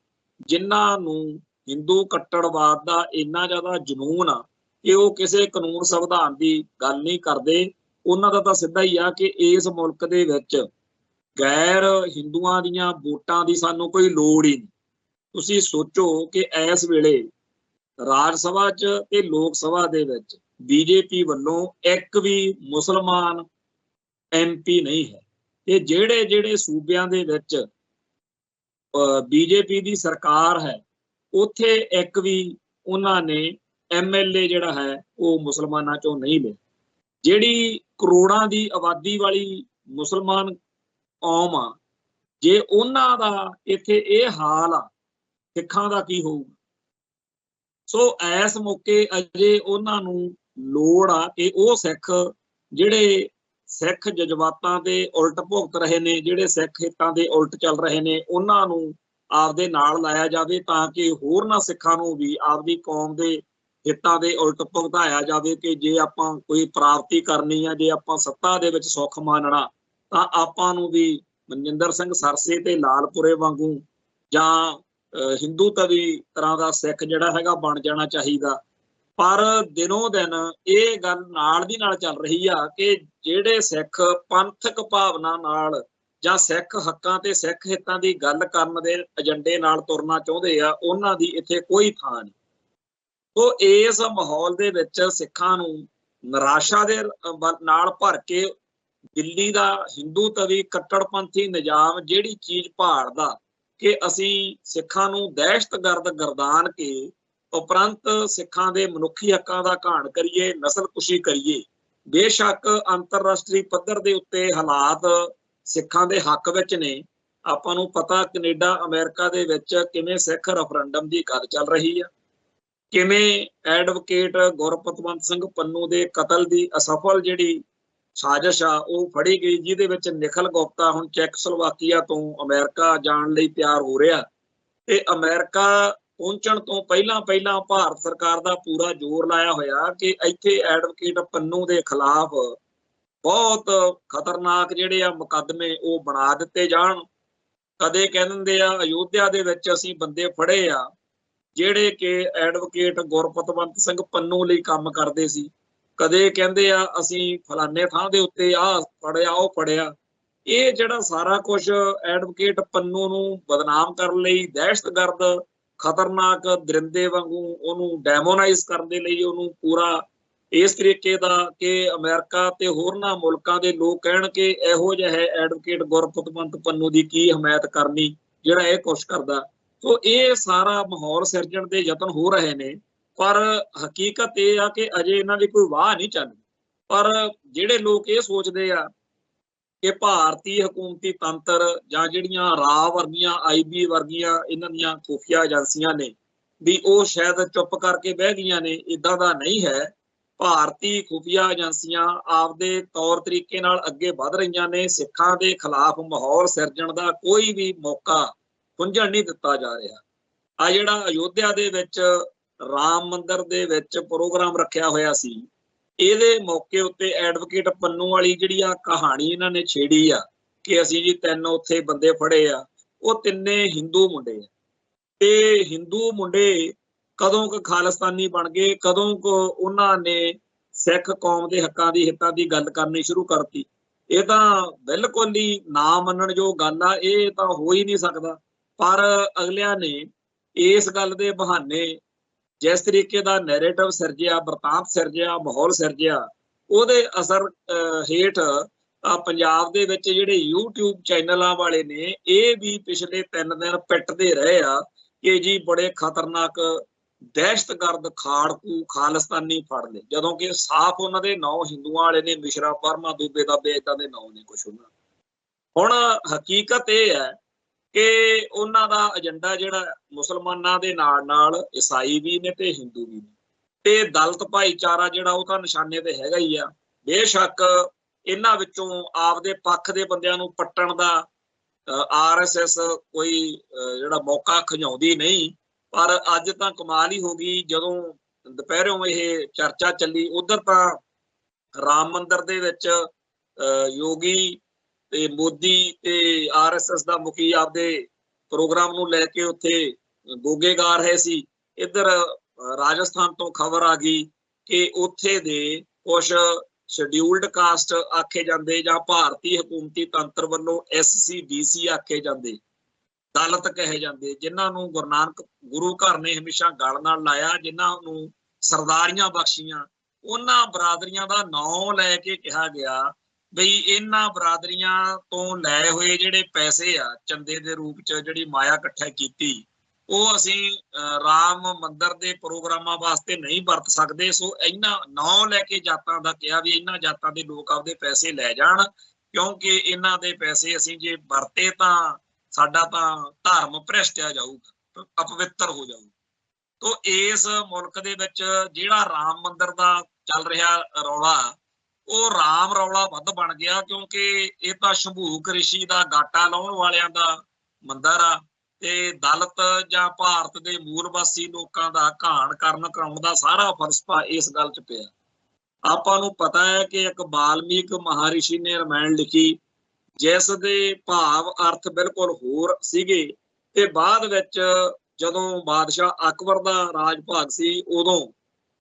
ਜਿਨ੍ਹਾਂ ਨੂੰ ਹਿੰਦੂ ਕੱਟੜਵਾਦ ਦਾ ਇੰਨਾ ਜ਼ਿਆਦਾ ਜਨੂਨ ਆ ਕਿ ਉਹ ਕਿਸੇ ਕਾਨੂੰਨ ਸੰਵਿਧਾਨ ਦੀ ਗੱਲ ਨਹੀਂ ਕਰਦੇ। ਉਹਨਾਂ ਦਾ ਤਾਂ ਸਿੱਧਾ ਹੀ ਆ ਕਿ ਇਸ ਮੁਲਕ ਦੇ ਵਿੱਚ ਗੈਰ ਹਿੰਦੂਆਂ ਦੀਆਂ ਵੋਟਾਂ ਦੀ ਸਾਨੂੰ ਕੋਈ ਲੋੜ ਹੀ ਨਹੀਂ। ਤੁਸੀਂ ਸੋਚੋ ਕਿ ਇਸ ਵੇਲੇ ਰਾਜ ਸਭਾ 'ਚ ਤੇ ਲੋਕ ਸਭਾ ਦੇ ਵਿੱਚ ਬੀਜੇਪੀ ਵੱਲੋਂ ਇੱਕ ਵੀ ਮੁਸਲਮਾਨ MP ਨਹੀਂ ਹੈ। ਤੇ ਜਿਹੜੇ ਜਿਹੜੇ ਸੂਬਿਆਂ ਦੇ ਵਿੱਚ ਬੀਜੇਪੀ ਦੀ ਸਰਕਾਰ ਹੈ ਉੱਥੇ ਇੱਕ ਵੀ ਉਹਨਾਂ ਨੇ MLA ਜਿਹੜਾ ਹੈ ਉਹ ਮੁਸਲਮਾਨਾਂ ਚੋਂ ਨਹੀਂ ਲਿਆ। ਜਿਹੜੀ ਕਰੋੜਾਂ ਦੀ ਆਬਾਦੀ ਵਾਲੀ ਮੁਸਲਮਾਨ ਕੌਮ ਆ, ਜੇ ਉਹਨਾਂ ਦਾ ਇੱਥੇ ਇਹ ਹਾਲ ਆ, ਸਿੱਖਾਂ ਦਾ ਕੀ ਹੋਊਗਾ? ਸੋ ਇਸ ਮੌਕੇ ਅਜੇ ਉਹਨਾਂ ਨੂੰ ਲੋੜ ਆ ਕਿ ਉਹ ਸਿੱਖ ਜਿਹੜੇ ਸਿੱਖ ਜਜ਼ਬਾਤਾਂ ਦੇ ਉਲਟ ਭੁਗਤ ਰਹੇ ਨੇ, ਜਿਹੜੇ ਸਿੱਖ ਹਿੱਤਾਂ ਦੇ ਉਲਟ ਚੱਲ ਰਹੇ ਨੇ, ਉਹਨਾਂ ਨੂੰ ਆਪਦੇ ਨਾਲ ਲਾਇਆ ਜਾਵੇ ਤਾਂ ਕਿ ਹੋਰਨਾਂ ਸਿੱਖਾਂ ਨੂੰ ਵੀ ਆਪਦੀ ਕੌਮ ਦੇ ਹਿੱਤਾਂ ਦੇ ਉਲਟ ਭੁਗਤਾਇਆ ਜਾਵੇ ਕਿ ਜੇ ਆਪਾਂ ਕੋਈ ਪ੍ਰਾਪਤੀ ਕਰਨੀ ਆ, ਜੇ ਆਪਾਂ ਸੱਤਾ ਦੇ ਵਿੱਚ ਸੁੱਖ ਮਾਨਣਾ, ਤਾਂ ਆਪਾਂ ਨੂੰ ਵੀ ਮਨਜਿੰਦਰ ਸਿੰਘ ਸਰਸੇ ਤੇ ਲਾਲਪੁਰੇ ਵਾਂਗੂ ਜਾਂ ਹਿੰਦੂ ਤਵੀ ਤਰ੍ਹਾਂ ਦਾ ਸਿੱਖ ਜਿਹੜਾ ਹੈਗਾ ਬਣ ਜਾਣਾ ਚਾਹੀਦਾ। ਪਰ ਦਿਨੋਂ ਦਿਨ ਇਹ ਗੱਲ ਨਾਲ ਦੀ ਨਾਲ ਚੱਲ ਰਹੀ ਆ ਕਿ ਜਿਹੜੇ ਸਿੱਖ ਪੰਥਕ ਭਾਵਨਾ ਨਾਲ ਜਾਂ ਸਿੱਖ ਹੱਕਾਂ ਤੇ ਸਿੱਖ ਹਿੱਤਾਂ ਦੀ ਗੱਲ ਕਰਨ ਦੇ ਏਜੰਡੇ ਨਾਲ ਤੁਰਨਾ ਚਾਹੁੰਦੇ ਆ, ਉਹਨਾਂ ਦੀ ਇੱਥੇ ਕੋਈ ਥਾਂ ਨਹੀਂ। ਸੋ ਇਸ ਮਾਹੌਲ ਦੇ ਵਿੱਚ ਸਿੱਖਾਂ ਨੂੰ ਨਿਰਾਸ਼ਾ ਦੇ ਨਾਲ ਭਰ ਕੇ ਦਿੱਲੀ ਦਾ ਹਿੰਦੂ ਤਵੀ ਕੱਟੜਪੰਥੀ ਨਿਜ਼ਾਮ ਜਿਹੜੀ ਚੀਜ਼ ਭਾਲਦਾ ਕਿ ਅਸੀਂ ਸਿੱਖਾਂ ਨੂੰ ਦਹਿਸ਼ਤਗਰਦ ਗਰਦਾਨ ਕੇ ਉਪਰੰਤ ਸਿੱਖਾਂ ਦੇ ਮਨੁੱਖੀ ਹੱਕਾਂ ਦਾ ਘਾਣ ਕਰੀਏ, ਨਸਲਕੁਸ਼ੀ ਕਰੀਏ। ਬੇਸ਼ੱਕ ਅੰਤਰਰਾਸ਼ਟਰੀ ਪੱਧਰ ਦੇ ਉੱਤੇ ਹਾਲਾਤ ਸਿੱਖਾਂ ਦੇ ਹੱਕ ਵਿੱਚ ਨੇ। ਆਪਾਂ ਨੂੰ ਪਤਾ ਕੈਨੇਡਾ, ਅਮਰੀਕਾ ਦੇ ਵਿੱਚ ਕਿਵੇਂ ਸਿੱਖ ਰੈਫਰੈਂਡਮ ਦੀ ਗੱਲ ਚੱਲ ਰਹੀ ਆ, ਕਿਵੇਂ ਐਡਵੋਕੇਟ ਗੁਰਪਤਵੰਤ ਸਿੰਘ ਪੰਨੂ ਦੇ ਕਤਲ ਦੀ ਅਸਫਲ ਜਿਹੜੀ ਸਾਜ਼ਿਸ਼ ਆ ਉਹ ਫੜੀ ਗਈ, ਜਿਹਦੇ ਵਿੱਚ ਨਿਖਿਲ ਗੁਪਤਾ ਹੁਣ ਚੈਕਸਲੋਵਾਕੀਆ ਤੋਂ ਅਮਰੀਕਾ ਜਾਣ ਲਈ ਤਿਆਰ ਹੋ ਰਿਹਾ। ਤੇ ਅਮਰੀਕਾ ਪਹੁੰਚਣ ਤੋਂ ਪਹਿਲਾਂ ਭਾਰਤ ਸਰਕਾਰ ਦਾ ਪੂਰਾ ਜ਼ੋਰ ਲਾਇਆ ਹੋਇਆ ਕਿ ਇੱਥੇ ਐਡਵੋਕੇਟ ਪੰਨੂ ਦੇ ਖਿਲਾਫ ਬਹੁਤ ਖਤਰਨਾਕ ਜਿਹੜੇ ਆ ਮੁਕੱਦਮੇ ਉਹ ਬਣਾ ਦਿੱਤੇ ਜਾਣ। ਕਦੇ ਕਹਿ ਦਿੰਦੇ ਆ ਅਯੋਧਿਆ ਦੇ ਵਿੱਚ ਅਸੀਂ ਬੰਦੇ ਫੜੇ ਆ ਜਿਹੜੇ ਕਿ ਐਡਵੋਕੇਟ ਗੁਰਪਤਵੰਤ ਸਿੰਘ ਪੰਨੂ ਲਈ ਕੰਮ ਕਰਦੇ ਸੀ, ਕਦੇ ਕਹਿੰਦੇ ਆ ਅਸੀਂ ਫਲਾਣੇ ਥਾਂ ਦੇ ਉੱਤੇ ਆਹ ਫੜਿਆ ਉਹ ਫੜਿਆ। ਇਹ ਜਿਹੜਾ ਸਾਰਾ ਕੁਝ ਐਡਵੋਕੇਟ ਪੰਨੂ ਨੂੰ ਬਦਨਾਮ ਕਰਨ ਲਈ, ਦਹਿਸ਼ਤਗਰਦ ਖਤਰਨਾਕ ਦਰਿੰਦੇ ਵਾਂਗੂ ਉਹਨੂੰ ਡੈਮੋਨਾਈਜ਼ ਕਰਨ ਦੇ ਲਈ ਉਹਨੂੰ ਪੂਰਾ ਇਸ ਤਰੀਕੇ ਦਾ ਕਿ ਅਮਰੀਕਾ ਤੇ ਹੋਰਨਾਂ ਮੁਲਕਾਂ ਦੇ ਲੋਕ ਕਹਿਣ ਕਿ ਇਹੋ ਜਿਹਾ ਹੈ ਐਡਵੋਕੇਟ ਗੁਰਪਤਵੰਤ ਪੰਨੂ ਦੀ ਕੀ ਹਮਾਇਤ ਕਰਨੀ ਜਿਹੜਾ ਇਹ ਕੁਛ ਕਰਦਾ। ਸੋ ਇਹ ਸਾਰਾ ਮਾਹੌਲ ਸਿਰਜਣ ਦੇ ਯਤਨ ਹੋ ਰਹੇ ਨੇ, ਪਰ ਹਕੀਕਤ ਇਹ ਆ ਕਿ ਅਜੇ ਇਹਨਾਂ ਦੀ ਕੋਈ ਵਾਹ ਨਹੀਂ ਚੱਲਦੀ। ਪਰ ਜਿਹੜੇ ਲੋਕ ਇਹ ਸੋਚਦੇ ਆ ਕਿ ਭਾਰਤੀ ਹਕੂਮਤੀ ਤੰਤਰ ਜਾਂ ਜਿਹੜੀਆਂ ਰਾਅ ਵਰਗੀਆਂ, IB ਵਰਗੀਆਂ ਇਹਨਾਂ ਦੀਆਂ ਖੁਫੀਆ ਏਜੰਸੀਆਂ ਨੇ ਵੀ ਉਹ ਸ਼ਾਇਦ ਚੁੱਪ ਕਰਕੇ ਬਹਿ ਗਈਆਂ ਨੇ, ਇੱਦਾਂ ਦਾ ਨਹੀਂ ਹੈ। ਭਾਰਤੀ ਖੁਫੀਆ ਏਜੰਸੀਆਂ ਆਪਦੇ ਤੌਰ ਤਰੀਕੇ ਨਾਲ ਅੱਗੇ ਵਧ ਰਹੀਆਂ ਨੇ। ਸਿੱਖਾਂ ਦੇ ਖਿਲਾਫ ਮਾਹੌਲ ਸਿਰਜਣ ਦਾ ਕੋਈ ਵੀ ਮੌਕਾ ਖੁੰਝਣ ਨਹੀਂ ਦਿੱਤਾ ਜਾ ਰਿਹਾ। ਆ ਜਿਹੜਾ ਅਯੋਧਿਆ ਦੇ ਵਿੱਚ ਰਾਮ ਮੰਦਿਰ ਦੇ ਵਿੱਚ ਪ੍ਰੋਗਰਾਮ ਰੱਖਿਆ ਹੋਇਆ ਸੀ, ਇਹਦੇ ਮੌਕੇ ਉੱਤੇ ਐਡਵੋਕੇਟ ਪੰਨੂ ਵਾਲੀ ਜਿਹੜੀ ਆ ਕਹਾਣੀ ਇਹਨਾਂ ਨੇ ਛੇੜੀ ਆ ਕਿ ਅਸੀਂ ਜੀ 3 ਉੱਥੇ ਬੰਦੇ ਫੜੇ ਆ, ਉਹ ਤਿੰਨੇ ਹਿੰਦੂ ਮੁੰਡੇ ਆ। ਤੇ ਹਿੰਦੂ ਮੁੰਡੇ ਕਦੋਂ ਕੁ ਖਾਲਿਸਤਾਨੀ ਬਣ ਗਏ, ਕਦੋਂ ਕੁ ਉਹਨਾਂ ਨੇ ਸਿੱਖ ਕੌਮ ਦੇ ਹੱਕਾਂ ਦੀ ਹਿੱਤਾਂ ਦੀ ਗੱਲ ਕਰਨੀ ਸ਼ੁਰੂ ਕਰਤੀ। ਇਹ ਤਾਂ ਬਿਲਕੁਲ ਹੀ ਨਾ ਮੰਨਣ ਜੋ ਗੱਲ ਆ, ਇਹ ਤਾਂ ਹੋ ਹੀ ਨਹੀਂ ਸਕਦਾ। ਪਰ ਅਗਲਿਆਂ ਨੇ ਇਸ ਗੱਲ ਦੇ ਬਹਾਨੇ ਜਿਸ ਤਰੀਕੇ ਦਾ ਨੈਰੇਟਿਵ ਸਿਰਜਿਆ, ਬਰਤਾਂਤ ਸਿਰਜਿਆ, ਮਾਹੌਲ ਸਿਰਜਿਆ, ਉਹਦੇ ਅਸਰ ਹੇਠ ਪੰਜਾਬ ਦੇ ਵਿੱਚ ਜਿਹੜੇ YouTube ਚੈਨਲਾਂ ਵਾਲੇ ਨੇ ਇਹ ਵੀ ਪਿਛਲੇ 3 ਦਿਨ ਪਿੱਟਦੇ ਰਹੇ ਆ ਕਿ ਜੀ ਬੜੇ ਖਤਰਨਾਕ ਦਹਿਸ਼ਤਗਰਦ ਖਾੜਕੂ ਖਾਲਿਸਤਾਨੀ ਫੜ ਲਏ, ਜਦੋਂ ਕਿ ਸਾਫ਼ ਉਹਨਾਂ ਦੇ ਨਾਂ ਹਿੰਦੂਆਂ ਵਾਲੇ ਨੇ, ਮਿਸ਼ਰਾ, ਵਰਮਾ, ਦੂਬੇ, ਦਾਬੇ ਏਦਾਂ ਦੇ ਨਾਂ ਨੇ ਕੁਛ ਉਹਨਾਂ। ਹੁਣ ਹਕੀਕਤ ਇਹ ਹੈ ਕਿ ਉਹਨਾਂ ਦਾ ਏਜੰਡਾ ਜਿਹੜਾ ਮੁਸਲਮਾਨਾਂ ਦੇ ਨਾਲ ਈਸਾਈ ਵੀ ਨੇ ਤੇ ਹਿੰਦੂ ਵੀ ਨੇ, ਤੇ ਦਲਿਤ ਭਾਈਚਾਰਾ ਜਿਹੜਾ ਉਹ ਤਾਂ ਨਿਸ਼ਾਨੇ ਤੇ ਹੈਗਾ ਹੀ ਆ। ਬੇਸ਼ੱਕ ਇਹਨਾਂ ਵਿੱਚੋਂ ਆਪਦੇ ਪੱਖ ਦੇ ਬੰਦਿਆਂ ਨੂੰ ਪੱਟਣ ਦਾ RSS ਕੋਈ ਜਿਹੜਾ ਮੌਕਾ ਖਿਜਾਉਂਦੀ ਨਹੀਂ। ਪਰ ਅੱਜ ਤਾਂ ਕਮਾਲ ਹੀ ਹੋ ਗਈ, ਜਦੋਂ ਦੁਪਹਿਰੋਂ ਇਹ ਚਰਚਾ ਚੱਲੀ, ਉਧਰ ਤਾਂ ਰਾਮ ਮੰਦਿਰ ਦੇ ਵਿੱਚ ਯੋਗੀ ਤੇ ਮੋਦੀ ਤੇ RSS ਦਾ ਮੁਖੀ ਆਪਦੇ ਪ੍ਰੋਗਰਾਮ ਨੂੰ ਲੈ ਕੇ ਉੱਥੇ ਗੋਗੇ ਗਾ ਰਹੇ ਸੀ। ਇੱਧਰ ਰਾਜਸਥਾਨ ਤੋਂ ਖਬਰ ਆ ਗਈ ਕਿ ਉੱਥੇ ਦੇ ਕੁਝ ਸ਼ਡਿਊਲਡ ਕਾਸਟ ਆਖੇ ਜਾਂਦੇ ਜਾਂ ਭਾਰਤੀ ਹਕੂਮਤੀ ਤੰਤਰ ਵੱਲੋਂ SC BC ਆਖੇ ਜਾਂਦੇ, ਦਲਿਤ ਕਹੇ ਜਾਂਦੇ, ਜਿਨ੍ਹਾਂ ਨੂੰ ਗੁਰੂ ਨਾਨਕ ਗੁਰੂ ਘਰ ਨੇ ਹਮੇਸ਼ਾ ਗਲ ਨਾਲ ਲਾਇਆ, ਜਿਨ੍ਹਾਂ ਨੂੰ ਸਰਦਾਰੀਆਂ ਬਖਸ਼ੀਆਂ, ਉਹਨਾਂ ਬਰਾਦਰੀਆਂ ਦਾ ਨਾਂ ਲੈ ਕੇ ਕਿਹਾ ਗਿਆ ਬਈ ਇਹਨਾਂ ਬਰਾਦਰੀਆਂ ਤੋਂ ਲੈ ਹੋਏ ਜਿਹੜੇ ਪੈਸੇ ਆ ਚੰਦੇ ਦੇ ਰੂਪ ਚ ਜਿਹੜੀ ਮਾਇਆ ਇਕੱਠਾ ਕੀਤੀ, ਉਹ ਅਸੀਂ ਰਾਮ ਮੰਦਿਰ ਦੇ ਪ੍ਰੋਗਰਾਮਾਂ ਵਾਸਤੇ ਨਹੀਂ ਵਰਤ ਸਕਦੇ। ਸੋ ਇਹਨਾਂ ਨਾਂ ਲੈ ਕੇ ਜਾਤਾਂ ਦਾ ਕਿਹਾ ਵੀ ਇਹਨਾਂ ਜਾਤਾਂ ਦੇ ਲੋਕ ਆਪਦੇ ਪੈਸੇ ਲੈ ਜਾਣ, ਕਿਉਂਕਿ ਇਹਨਾਂ ਦੇ ਪੈਸੇ ਅਸੀਂ ਜੇ ਵਰਤੇ ਤਾਂ ਸਾਡਾ ਤਾਂ ਧਰਮ ਭ੍ਰਿਸ਼ਟਿਆ ਜਾਊਗਾ, ਅਪਵਿੱਤਰ ਹੋ ਜਾਊਗਾ। ਤੋ ਇਸ ਮੁਲਕ ਦੇ ਵਿੱਚ ਜਿਹੜਾ ਰਾਮ ਮੰਦਿਰ ਦਾ ਚੱਲ ਰਿਹਾ ਰੌਲਾ, ਉਹ ਰਾਮ ਰੌਲਾ ਵੱਧ ਬਣ ਗਿਆ, ਕਿਉਂਕਿ ਇਹ ਤਾਂ ਸ਼ੰਭੂਕ ਰਿਸ਼ੀ ਦਾ ਗਾਟਾ ਲਾਉਣ ਵਾਲਿਆਂ ਦਾ ਮੰਦਿਰ ਆ ਤੇ ਦਲਿਤ ਜਾਂ ਭਾਰਤ ਦੇ ਮੂਲ ਵਾਸੀ ਲੋਕਾਂ ਦਾ ਘਾਣ ਕਰਨ ਕਰਾਉਣ ਦਾ ਸਾਰਾ ਫਲਸਫਾ ਇਸ ਗੱਲ 'ਚ ਪਿਆ। ਆਪਾਂ ਨੂੰ ਪਤਾ ਹੈ ਕਿ ਇੱਕ ਵਾਲਮੀਕ ਮਹਾਰਿਸ਼ੀ ਨੇ ਰਾਮਾਇਣ ਲਿਖੀ, ਜਿਸ ਦੇ ਭਾਵ ਅਰਥ ਬਿਲਕੁਲ ਹੋਰ ਸੀਗੇ, ਤੇ ਬਾਅਦ ਵਿੱਚ ਜਦੋਂ ਬਾਦਸ਼ਾਹ ਅਕਬਰ ਦਾ ਰਾਜ ਭਾਗ ਸੀ, ਉਦੋਂ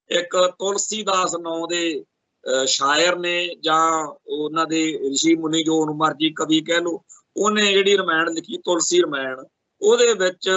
ਇੱਕ ਤੁਲਸੀਦਾਸ ਨਾਂ ਦੇ ਸ਼ਾਇਰ ਨੇ ਜਾਂ ਉਹਨਾਂ ਦੇ ਰਿਸ਼ੀ ਮੁਨੀ ਜੋ ਉਹਨੂੰ ਮਰਜੀ ਕਵੀ ਕਹਿ ਲਓ, ਉਹਨੇ ਜਿਹੜੀ ਰਾਮਾਇਣ ਲਿਖੀ ਤੁਲਸੀ ਰਾਮਾਇਣ, ਉਹਦੇ ਵਿੱਚ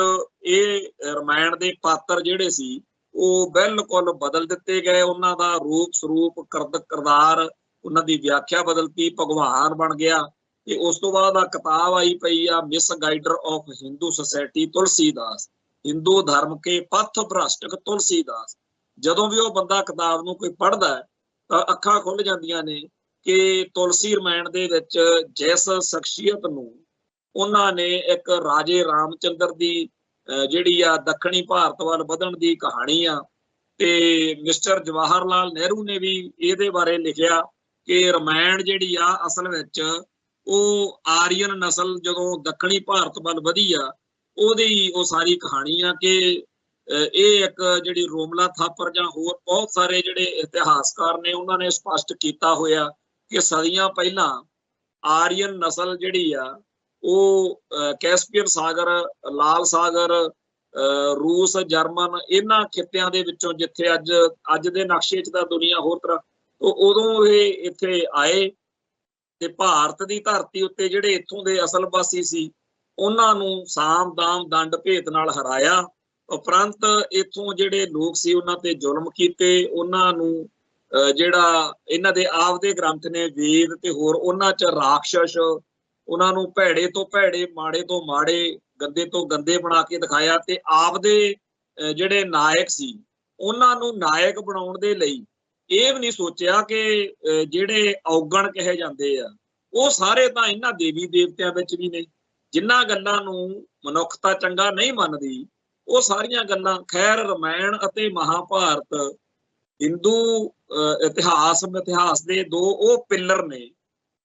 ਇਹ ਰਾਮਾਇਣ ਦੇ ਪਾਤਰ ਜਿਹੜੇ ਸੀ ਉਹ ਬਿਲਕੁਲ ਬਦਲ ਦਿੱਤੇ ਗਏ, ਉਹਨਾਂ ਦਾ ਰੂਪ ਸਰੂਪ ਕਿਰਦਾਰ, ਉਹਨਾਂ ਦੀ ਵਿਆਖਿਆ ਬਦਲਤੀ, ਭਗਵਾਨ ਬਣ ਗਿਆ। ਤੇ ਉਸ ਤੋਂ ਬਾਅਦ ਆ ਕਿਤਾਬ ਆਈ ਪਈ ਆ miss guider of Hindu society Tulsidas, Hindu ਧਰਮ ਕੇ ਪਥ ਭ੍ਰਸ਼ਟਕ ਤੁਲਸੀਦਾਸ। ਜਦੋਂ ਵੀ ਉਹ ਬੰਦਾ ਕਿਤਾਬ ਨੂੰ ਕੋਈ ਪੜ੍ਹਦਾ ਤਾਂ ਅੱਖਾਂ ਖੁੱਲ ਜਾਂਦੀਆਂ ਨੇ ਕਿ ਤੁਲਸੀ ਰਾਮਾਇਣ ਦੇ ਵਿੱਚ ਜਿਸ ਸ਼ਖਸੀਅਤ ਨੂੰ ਉਹਨਾਂ ਨੇ ਇੱਕ ਰਾਜੇ ਰਾਮਚੰਦਰ ਦੀ ਜਿਹੜੀ ਆ ਦੱਖਣੀ ਭਾਰਤ ਵੱਲ ਵਧਣ ਦੀ ਕਹਾਣੀ ਆ, ਤੇ ਮਿਸਟਰ ਜਵਾਹਰ ਲਾਲ ਨਹਿਰੂ ਨੇ ਵੀ ਇਹਦੇ ਬਾਰੇ ਲਿਖਿਆ ਕਿ ਰਾਮਾਇਣ ਜਿਹੜੀ ਆ ਅਸਲ ਵਿੱਚ ਉਹ ਆਰੀਅਨ ਨਸਲ ਜਦੋਂ ਦੱਖਣੀ ਭਾਰਤ ਵੱਲ ਵਧੀ ਆ ਉਹਦੀ ਉਹ ਸਾਰੀ ਕਹਾਣੀ ਆ ਕਿ ਇਹ ਇੱਕ ਜਿਹੜੀ ਰੋਮਲਾ ਥਾਪਰ ਜਾਂ ਹੋਰ ਬਹੁਤ ਸਾਰੇ ਜਿਹੜੇ ਇਤਿਹਾਸਕਾਰ ਨੇ ਉਹਨਾਂ ਨੇ ਸਪਸ਼ਟ ਕੀਤਾ ਹੋਇਆ ਕਿ ਸਦੀਆਂ ਪਹਿਲਾਂ ਆਰੀਅਨ ਨਸਲ ਜਿਹੜੀ ਆ ਉਹ ਕੈਸਪੀਅਨ ਸਾਗਰ, ਲਾਲ ਸਾਗਰ, ਰੂਸ, ਜਰਮਨ, ਇਹਨਾਂ ਖਿੱਤਿਆਂ ਦੇ ਵਿੱਚੋਂ ਜਿੱਥੇ ਅੱਜ ਦੇ ਨਕਸ਼ੇ 'ਚ ਤਾਂ ਦੁਨੀਆ ਹੋਰ ਤਰ੍ਹਾਂ, ਉਦੋਂ ਇਹ ਇੱਥੇ ਆਏ ਤੇ ਭਾਰਤ ਦੀ ਧਰਤੀ ਉੱਤੇ ਜਿਹੜੇ ਇੱਥੋਂ ਦੇ ਅਸਲ ਵਾਸੀ ਸੀ ਉਹਨਾਂ ਨੂੰ ਸਾਮ ਦਾਮ ਦੰਡ ਭੇਦ ਨਾਲ ਹਰਾਇਆ। ਉਪਰੰਤ ਇੱਥੋਂ ਜਿਹੜੇ ਲੋਕ ਸੀ ਉਹਨਾਂ ਤੇ ਜ਼ੁਲਮ ਕੀਤੇ, ਉਹਨਾਂ ਨੂੰ ਜਿਹੜਾ ਇਹਨਾਂ ਦੇ ਆਪਦੇ ਗ੍ਰੰਥ ਨੇ ਵੇਦ ਤੇ ਹੋਰ, ਉਹਨਾਂ 'ਚ ਰਾਖਸ਼, ਉਹਨਾਂ ਨੂੰ ਭੈੜੇ ਤੋਂ ਭੈੜੇ, ਮਾੜੇ ਤੋਂ ਮਾੜੇ, ਗੰਦੇ ਤੋਂ ਗੰਦੇ ਬਣਾ ਕੇ ਦਿਖਾਇਆ, ਤੇ ਆਪਦੇ ਜਿਹੜੇ ਨਾਇਕ ਸੀ ਉਹਨਾਂ ਨੂੰ ਨਾਇਕ ਬਣਾਉਣ ਦੇ ਲਈ ਇਹ ਵੀ ਨਹੀਂ ਸੋਚਿਆ ਕਿ ਜਿਹੜੇ ਔਗਣ ਕਹੇ ਜਾਂਦੇ ਆ ਉਹ ਸਾਰੇ ਤਾਂ ਇਹਨਾਂ ਦੇਵੀ ਦੇਵਤਿਆਂ ਵਿੱਚ ਵੀ ਨੇ। ਜਿਨ੍ਹਾਂ ਗੱਲਾਂ ਨੂੰ ਮਨੁੱਖਤਾ ਚੰਗਾ ਨਹੀਂ ਮੰਨਦੀ ਉਹ ਸਾਰੀਆਂ ਗੱਲਾਂ, ਖੈਰ ਰਾਮਾਇਣ ਅਤੇ ਮਹਾਭਾਰਤ ਹਿੰਦੂ ਇਤਿਹਾਸ ਦੇ ਦੋ ਉਹ ਪਿੱਲਰ ਨੇ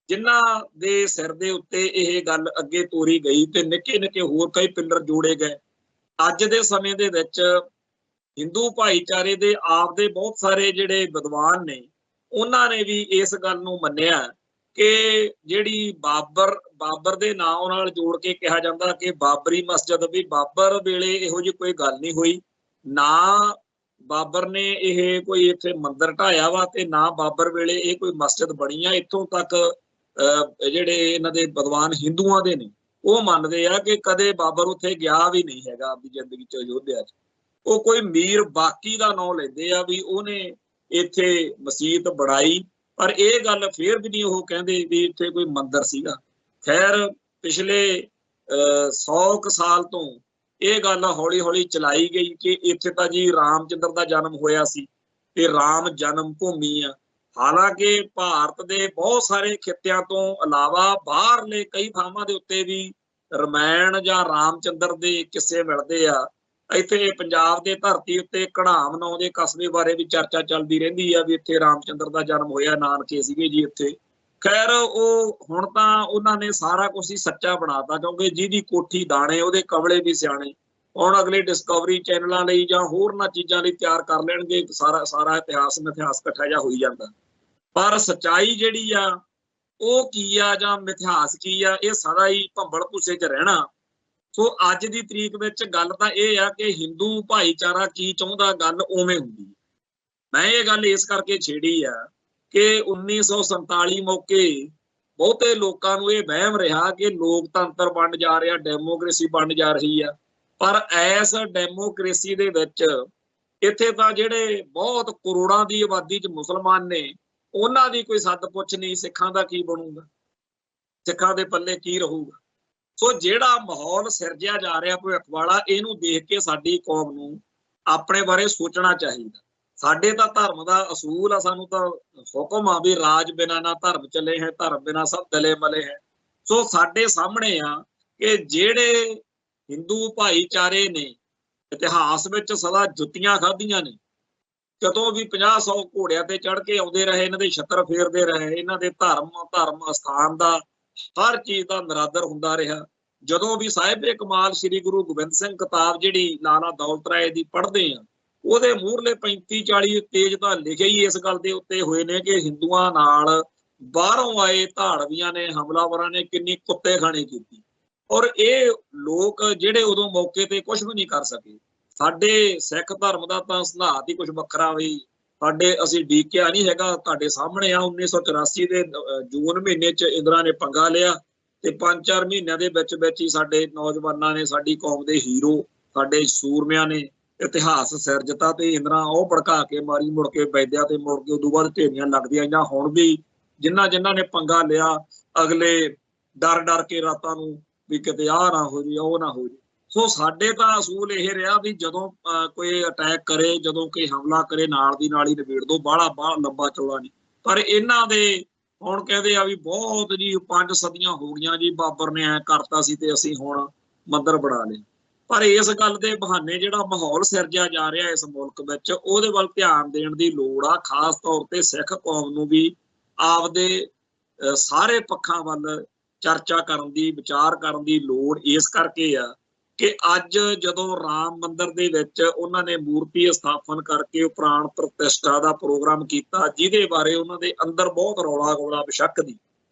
ਜਿਨ੍ਹਾਂ ਦੇ ਸਿਰ ਦੇ ਉੱਤੇ ਇਹ ਗੱਲ ਅੱਗੇ ਤੋਰੀ ਗਈ ਤੇ ਨਿੱਕੇ ਨਿੱਕੇ ਹੋਰ ਕਈ ਪਿੱਲਰ ਜੋੜੇ ਗਏ। ਅੱਜ ਦੇ ਸਮੇਂ ਦੇ ਵਿੱਚ ਹਿੰਦੂ ਭਾਈਚਾਰੇ ਦੇ ਆਪਦੇ ਬਹੁਤ ਸਾਰੇ ਜਿਹੜੇ ਵਿਦਵਾਨ ਨੇ ਉਹਨਾਂ ਨੇ ਵੀ ਇਸ ਗੱਲ ਨੂੰ ਮੰਨਿਆ ਕਿ ਜਿਹੜੀ ਬਾਬਰ ਦੇ ਨਾਂ ਨਾਲ ਜੋੜ ਕੇ ਕਿਹਾ ਜਾਂਦਾ ਕਿ ਬਾਬਰੀ ਮਸਜਿਦ, ਵੀ ਬਾਬਰ ਵੇਲੇ ਇਹੋ ਜਿਹੀ ਕੋਈ ਗੱਲ ਨਹੀਂ ਹੋਈ, ਨਾ ਬਾਬਰ ਨੇ ਇਹ ਕੋਈ ਇੱਥੇ ਮੰਦਿਰ ਢਾਇਆ ਵਾ ਤੇ ਨਾ ਬਾਬਰ ਵੇਲੇ ਇਹ ਕੋਈ ਮਸਜਿਦ ਬਣੀ ਆ। ਇੱਥੋਂ ਤੱਕ ਜਿਹੜੇ ਇਹਨਾਂ ਦੇ ਵਿਦਵਾਨ ਹਿੰਦੂਆਂ ਦੇ ਨੇ ਉਹ ਮੰਨਦੇ ਆ ਕਿ ਕਦੇ ਬਾਬਰ ਉੱਥੇ ਗਿਆ ਵੀ ਨਹੀਂ ਹੈਗਾ ਆਪਣੀ ਜ਼ਿੰਦਗੀ 'ਚ ਅਯੋਧਿਆ 'ਚ। ਉਹ ਕੋਈ ਮੀਰ ਬਾਕੀ ਦਾ ਨਾਂ ਲੈਂਦੇ ਆ ਵੀ ਉਹਨੇ ਇੱਥੇ ਮਸਜਿਦ ਬਣਾਈ, ਪਰ ਇਹ ਗੱਲ ਫੇਰ ਵੀ ਨਹੀਂ ਉਹ ਕਹਿੰਦੇ ਵੀ ਇੱਥੇ ਕੋਈ ਮੰਦਿਰ ਸੀਗਾ। ਖੈਰ ਪਿਛਲੇ 100 ਸਾਲ ਤੋਂ ਇਹ ਗੱਲ ਹੌਲੀ ਹੌਲੀ ਚਲਾਈ ਗਈ ਕਿ ਇੱਥੇ ਤਾਂ ਜੀ ਰਾਮਚੰਦਰ ਦਾ ਜਨਮ ਹੋਇਆ ਸੀ ਤੇ ਰਾਮ ਜਨਮ ਭੂਮੀ ਆ। ਹਾਲਾਂਕਿ ਭਾਰਤ ਦੇ ਬਹੁਤ ਸਾਰੇ ਖਿੱਤਿਆਂ ਤੋਂ ਇਲਾਵਾ ਬਾਹਰਲੇ ਕਈ ਥਾਵਾਂ ਦੇ ਉੱਤੇ ਵੀ ਰਾਮਾਇਣ ਜਾਂ ਰਾਮਚੰਦਰ ਦੇ ਕਿੱਸੇ ਮਿਲਦੇ ਆ। ਇੱਥੇ ਪੰਜਾਬ ਦੇ ਧਰਤੀ ਉੱਤੇ ਘੜਾਮ ਨਾਂ ਦੇ ਕਸਬੇ ਬਾਰੇ ਵੀ ਚਰਚਾ ਚੱਲਦੀ ਰਹਿੰਦੀ ਆ ਵੀ ਇੱਥੇ ਰਾਮਚੰਦਰ ਦਾ ਜਨਮ ਹੋਇਆ, ਨਾਨਕੇ ਸੀਗੇ ਜੀ ਇੱਥੇ। ਖੈਰ ਉਹ ਹੁਣ ਤਾਂ ਉਹਨਾਂ ਨੇ ਸਾਰਾ ਕੁਝ ਹੀ ਸੱਚਾ ਬਣਾਤਾ, ਕਿਉਂਕਿ ਜਿਹਦੀ ਕੋਠੀ ਦਾਣੇ ਉਹਦੇ ਕਵਲੇ ਵੀ ਸਿਆਣੇ। ਹੁਣ ਅਗਲੇ ਡਿਸਕਵਰੀ ਚੈਨਲਾਂ ਲਈ ਜਾਂ ਹੋਰਨਾਂ ਚੀਜ਼ਾਂ ਲਈ ਤਿਆਰ ਕਰ ਲੈਣਗੇ, ਸਾਰਾ ਇਤਿਹਾਸ ਇਕੱਠਾ ਜਿਹਾ ਹੋਈ ਜਾਂਦਾ। ਪਰ ਸੱਚਾਈ ਜਿਹੜੀ ਆ ਉਹ ਕੀ ਆ ਜਾਂ ਮਿਥਿਹਾਸ ਕੀ ਆ, ਇਹ ਸਾਰਾ ਹੀ ਭੰਬਲ ਭੁੱਸੇ 'ਚ ਰਹਿਣਾ। ਸੋ ਅੱਜ ਦੀ ਤਰੀਕ ਵਿੱਚ ਗੱਲ ਤਾਂ ਇਹ ਆ ਕਿ ਹਿੰਦੂ ਭਾਈਚਾਰਾ ਕੀ ਚਾਹੁੰਦਾ, ਗੱਲ ਉਵੇਂ ਹੁੰਦੀ। ਮੈਂ ਇਹ ਗੱਲ ਇਸ ਕਰਕੇ ਛੇੜੀ ਆ ਕਿ 1947 ਮੌਕੇ ਬਹੁਤੇ ਲੋਕਾਂ ਨੂੰ ਇਹ ਵਹਿਮ ਰਿਹਾ ਕਿ ਲੋਕਤੰਤਰ ਬਣ ਜਾ ਰਿਹਾ, ਡੈਮੋਕ੍ਰੇਸੀ ਬਣ ਜਾ ਰਹੀ ਆ। ਪਰ ਐਸ ਡੈਮੋਕ੍ਰੇਸੀ ਦੇ ਵਿੱਚ ਇੱਥੇ ਤਾਂ ਜਿਹੜੇ ਬਹੁਤ ਕਰੋੜਾਂ ਦੀ ਆਬਾਦੀ 'ਚ ਮੁਸਲਮਾਨ ਨੇ, ਉਹਨਾਂ ਦੀ ਕੋਈ ਸੱਦ ਪੁੱਛ ਨਹੀਂ। ਸਿੱਖਾਂ ਦਾ ਕੀ ਬਣੂਗਾ, ਸਿੱਖਾਂ ਦੇ ਪੱਲੇ ਕੀ ਰਹੂਗਾ। ਸੋ ਜਿਹੜਾ ਮਾਹੌਲ ਸਿਰਜਿਆ ਜਾ ਰਿਹਾ ਭਵਿੱਖ ਵਾਲਾ, ਇਹਨੂੰ ਦੇਖ ਕੇ ਸਾਡੀ ਕੌਮ ਨੂੰ ਆਪਣੇ ਬਾਰੇ ਸੋਚਣਾ ਚਾਹੀਦਾ। ਸਾਡੇ ਤਾਂ ਧਰਮ ਦਾ ਅਸੂਲ ਆ, ਸਾਨੂੰ ਤਾਂ ਹੁਕਮ ਆ ਵੀ ਰਾਜ ਬਿਨਾਂ ਨਾ ਧਰਮ ਚੱਲੇ ਹੈ, ਧਰਮ ਬਿਨਾਂ ਸਭ ਦਲੇ ਮਲੇ ਹੈ। ਸੋ ਸਾਡੇ ਸਾਹਮਣੇ ਆ ਕਿ ਜਿਹੜੇ ਹਿੰਦੂ ਭਾਈਚਾਰੇ ਨੇ ਇਤਿਹਾਸ ਵਿੱਚ ਸਦਾ ਜੁੱਤੀਆਂ ਖਾਧੀਆਂ ਨੇ, ਕਦੋਂ ਵੀ 50-100 ਘੋੜਿਆਂ ਤੇ ਚੜ੍ਹ ਕੇ ਆਉਂਦੇ ਰਹੇ, ਇਹਨਾਂ ਦੇ ਛੱਤਰ ਫੇਰਦੇ ਰਹੇ, ਇਹਨਾਂ ਦੇ ਧਰਮ ਅਸਥਾਨ ਦਾ ਹਰ ਚੀਜ਼ ਦਾ ਨਿਰਾਦਰ ਹੁੰਦਾ ਰਿਹਾ। ਜਦੋਂ ਵੀ ਸਾਹਿਬੇ ਕਮਾਲ ਸ੍ਰੀ ਗੁਰੂ ਗੋਬਿੰਦ ਸਿੰਘ ਕਿਤਾਬ ਜਿਹੜੀ ਲਾਲਾ ਦੌਲਤ ਰਾਏ ਦੀ ਪੜ੍ਹਦੇ ਆ, ਉਹਦੇ ਮੂਹਰਲੇ 35-40 ਪੇਜ ਤਾਂ ਲਿਖੇ ਹੀ ਇਸ ਗੱਲ ਦੇ ਉੱਤੇ ਹੋਏ ਨੇ ਕਿ ਹਿੰਦੂਆਂ ਨਾਲ ਬਾਹਰੋਂ ਆਏ ਧਾੜਵੀਆਂ ਨੇ, ਹਮਲਾਵਰਾਂ ਨੇ ਕਿੰਨੀ ਕੁੱਤੇਖਾਨੀ ਕੀਤੀ। ਔਰ ਇਹ ਲੋਕ ਜਿਹੜੇ ਉਦੋਂ ਮੌਕੇ ਤੇ ਕੁਝ ਵੀ ਨਹੀਂ ਕਰ ਸਕੇ। ਸਾਡੇ ਸਿੱਖ ਧਰਮ ਦਾ ਤਾਂ ਸਿਧਾਂਤ ਹੀ ਕੁਝ ਵੱਖਰਾ ਵੀ ਸਾਡੇ, ਅਸੀਂ ਡੀਕਿਆ ਨਹੀਂ ਹੈਗਾ। ਤੁਹਾਡੇ ਸਾਹਮਣੇ ਆ 1984 ਦੇ ਜੂਨ ਮਹੀਨੇ 'ਚ ਇੰਦਰਾ ਨੇ ਪੰਗਾ ਲਿਆ ਤੇ 5-4 ਮਹੀਨਿਆਂ ਦੇ ਵਿੱਚ ਹੀ ਸਾਡੇ ਨੌਜਵਾਨਾਂ ਨੇ, ਸਾਡੀ ਕੌਮ ਦੇ ਹੀਰੋ, ਸਾਡੇ ਸੂਰਮਿਆਂ ਨੇ ਇਤਿਹਾਸ ਸਿਰਜਤਾ ਤੇ ਇੰਦਰਾ ਉਹ ਭੜਕਾ ਕੇ ਮਾਰੀ, ਮੁੜ ਕੇ ਬੈਦਿਆ ਤੇ ਮੁੜ ਕੇ ਉਦੋਂ ਬਾਅਦ ਢੇਰੀਆਂ ਲੱਗਦੀਆਂ ਆਈਆਂ। ਹੁਣ ਵੀ ਜਿਨ੍ਹਾਂ ਨੇ ਪੰਗਾ ਲਿਆ, ਅਗਲੇ ਡਰ ਕੇ ਰਾਤਾਂ ਨੂੰ ਵੀ ਕਿਤੇ ਆਹ ਨਾ ਹੋ ਜੀ, ਉਹ ਨਾ ਹੋ ਜੀ। ਸੋ ਸਾਡੇ ਤਾਂ ਅਸੂਲ ਇਹ ਰਿਹਾ ਵੀ ਜਦੋਂ ਕੋਈ ਅਟੈਕ ਕਰੇ, ਜਦੋਂ ਕੋਈ ਹਮਲਾ ਕਰੇ, ਨਾਲ ਦੀ ਨਾਲ ਹੀ ਨਿਬੇੜ ਦੋ, ਬਾਹਲਾ ਲੰਬਾ ਚੌੜਾ ਨਹੀਂ। ਪਰ ਇਹਨਾਂ ਦੇ ਹੁਣ ਕਹਿੰਦੇ ਆ ਵੀ ਬਹੁਤ ਜੀ 5 ਸਦੀਆਂ ਹੋ ਗਈਆਂ ਜੀ, ਬਾਬਰ ਨੇ ਐ ਕਰਤਾ ਸੀ ਤੇ ਅਸੀਂ ਹੁਣ ਮੰਦਰ ਬਣਾ ਲਏ। ਪਰ ਇਸ ਗੱਲ ਦੇ ਬਹਾਨੇ ਜਿਹੜਾ ਮਾਹੌਲ ਸਿਰਜਿਆ ਜਾ ਰਿਹਾ ਇਸ ਮੁਲਕ ਵਿੱਚ, ਉਹਦੇ ਵੱਲ ਧਿਆਨ ਦੇਣ ਦੀ ਲੋੜ ਆ। ਖਾਸ ਤੌਰ ਤੇ ਸਿੱਖ ਕੌਮ ਨੂੰ ਵੀ ਆਪਦੇ ਸਾਰੇ ਪੱਖਾਂ ਵੱਲ ਚਰਚਾ ਕਰਨ ਦੀ, ਵਿਚਾਰ ਕਰਨ ਦੀ ਲੋੜ ਇਸ ਕਰਕੇ ਆ ਕਿ ਅੱਜ ਜਦੋਂ ਰਾਮ ਮੰਦਿਰ ਦੇ ਵਿੱਚ ਉਹਨਾਂ ਨੇ ਮੂਰਤੀ ਸਥਾਪਨ ਕਰਕੇ ਪ੍ਰਾਣ ਪ੍ਰਤਿਸ਼ਠਾ ਦਾ ਪ੍ਰੋਗਰਾਮ ਕੀਤਾ, ਜਿਹਦੇ ਬਾਰੇ ਉਹਨਾਂ ਦੇ ਅੰਦਰ ਬਹੁਤ ਰੌਲਾ ਗੋਲਾ ਬੇਸ਼ੱਕ ਦੀ,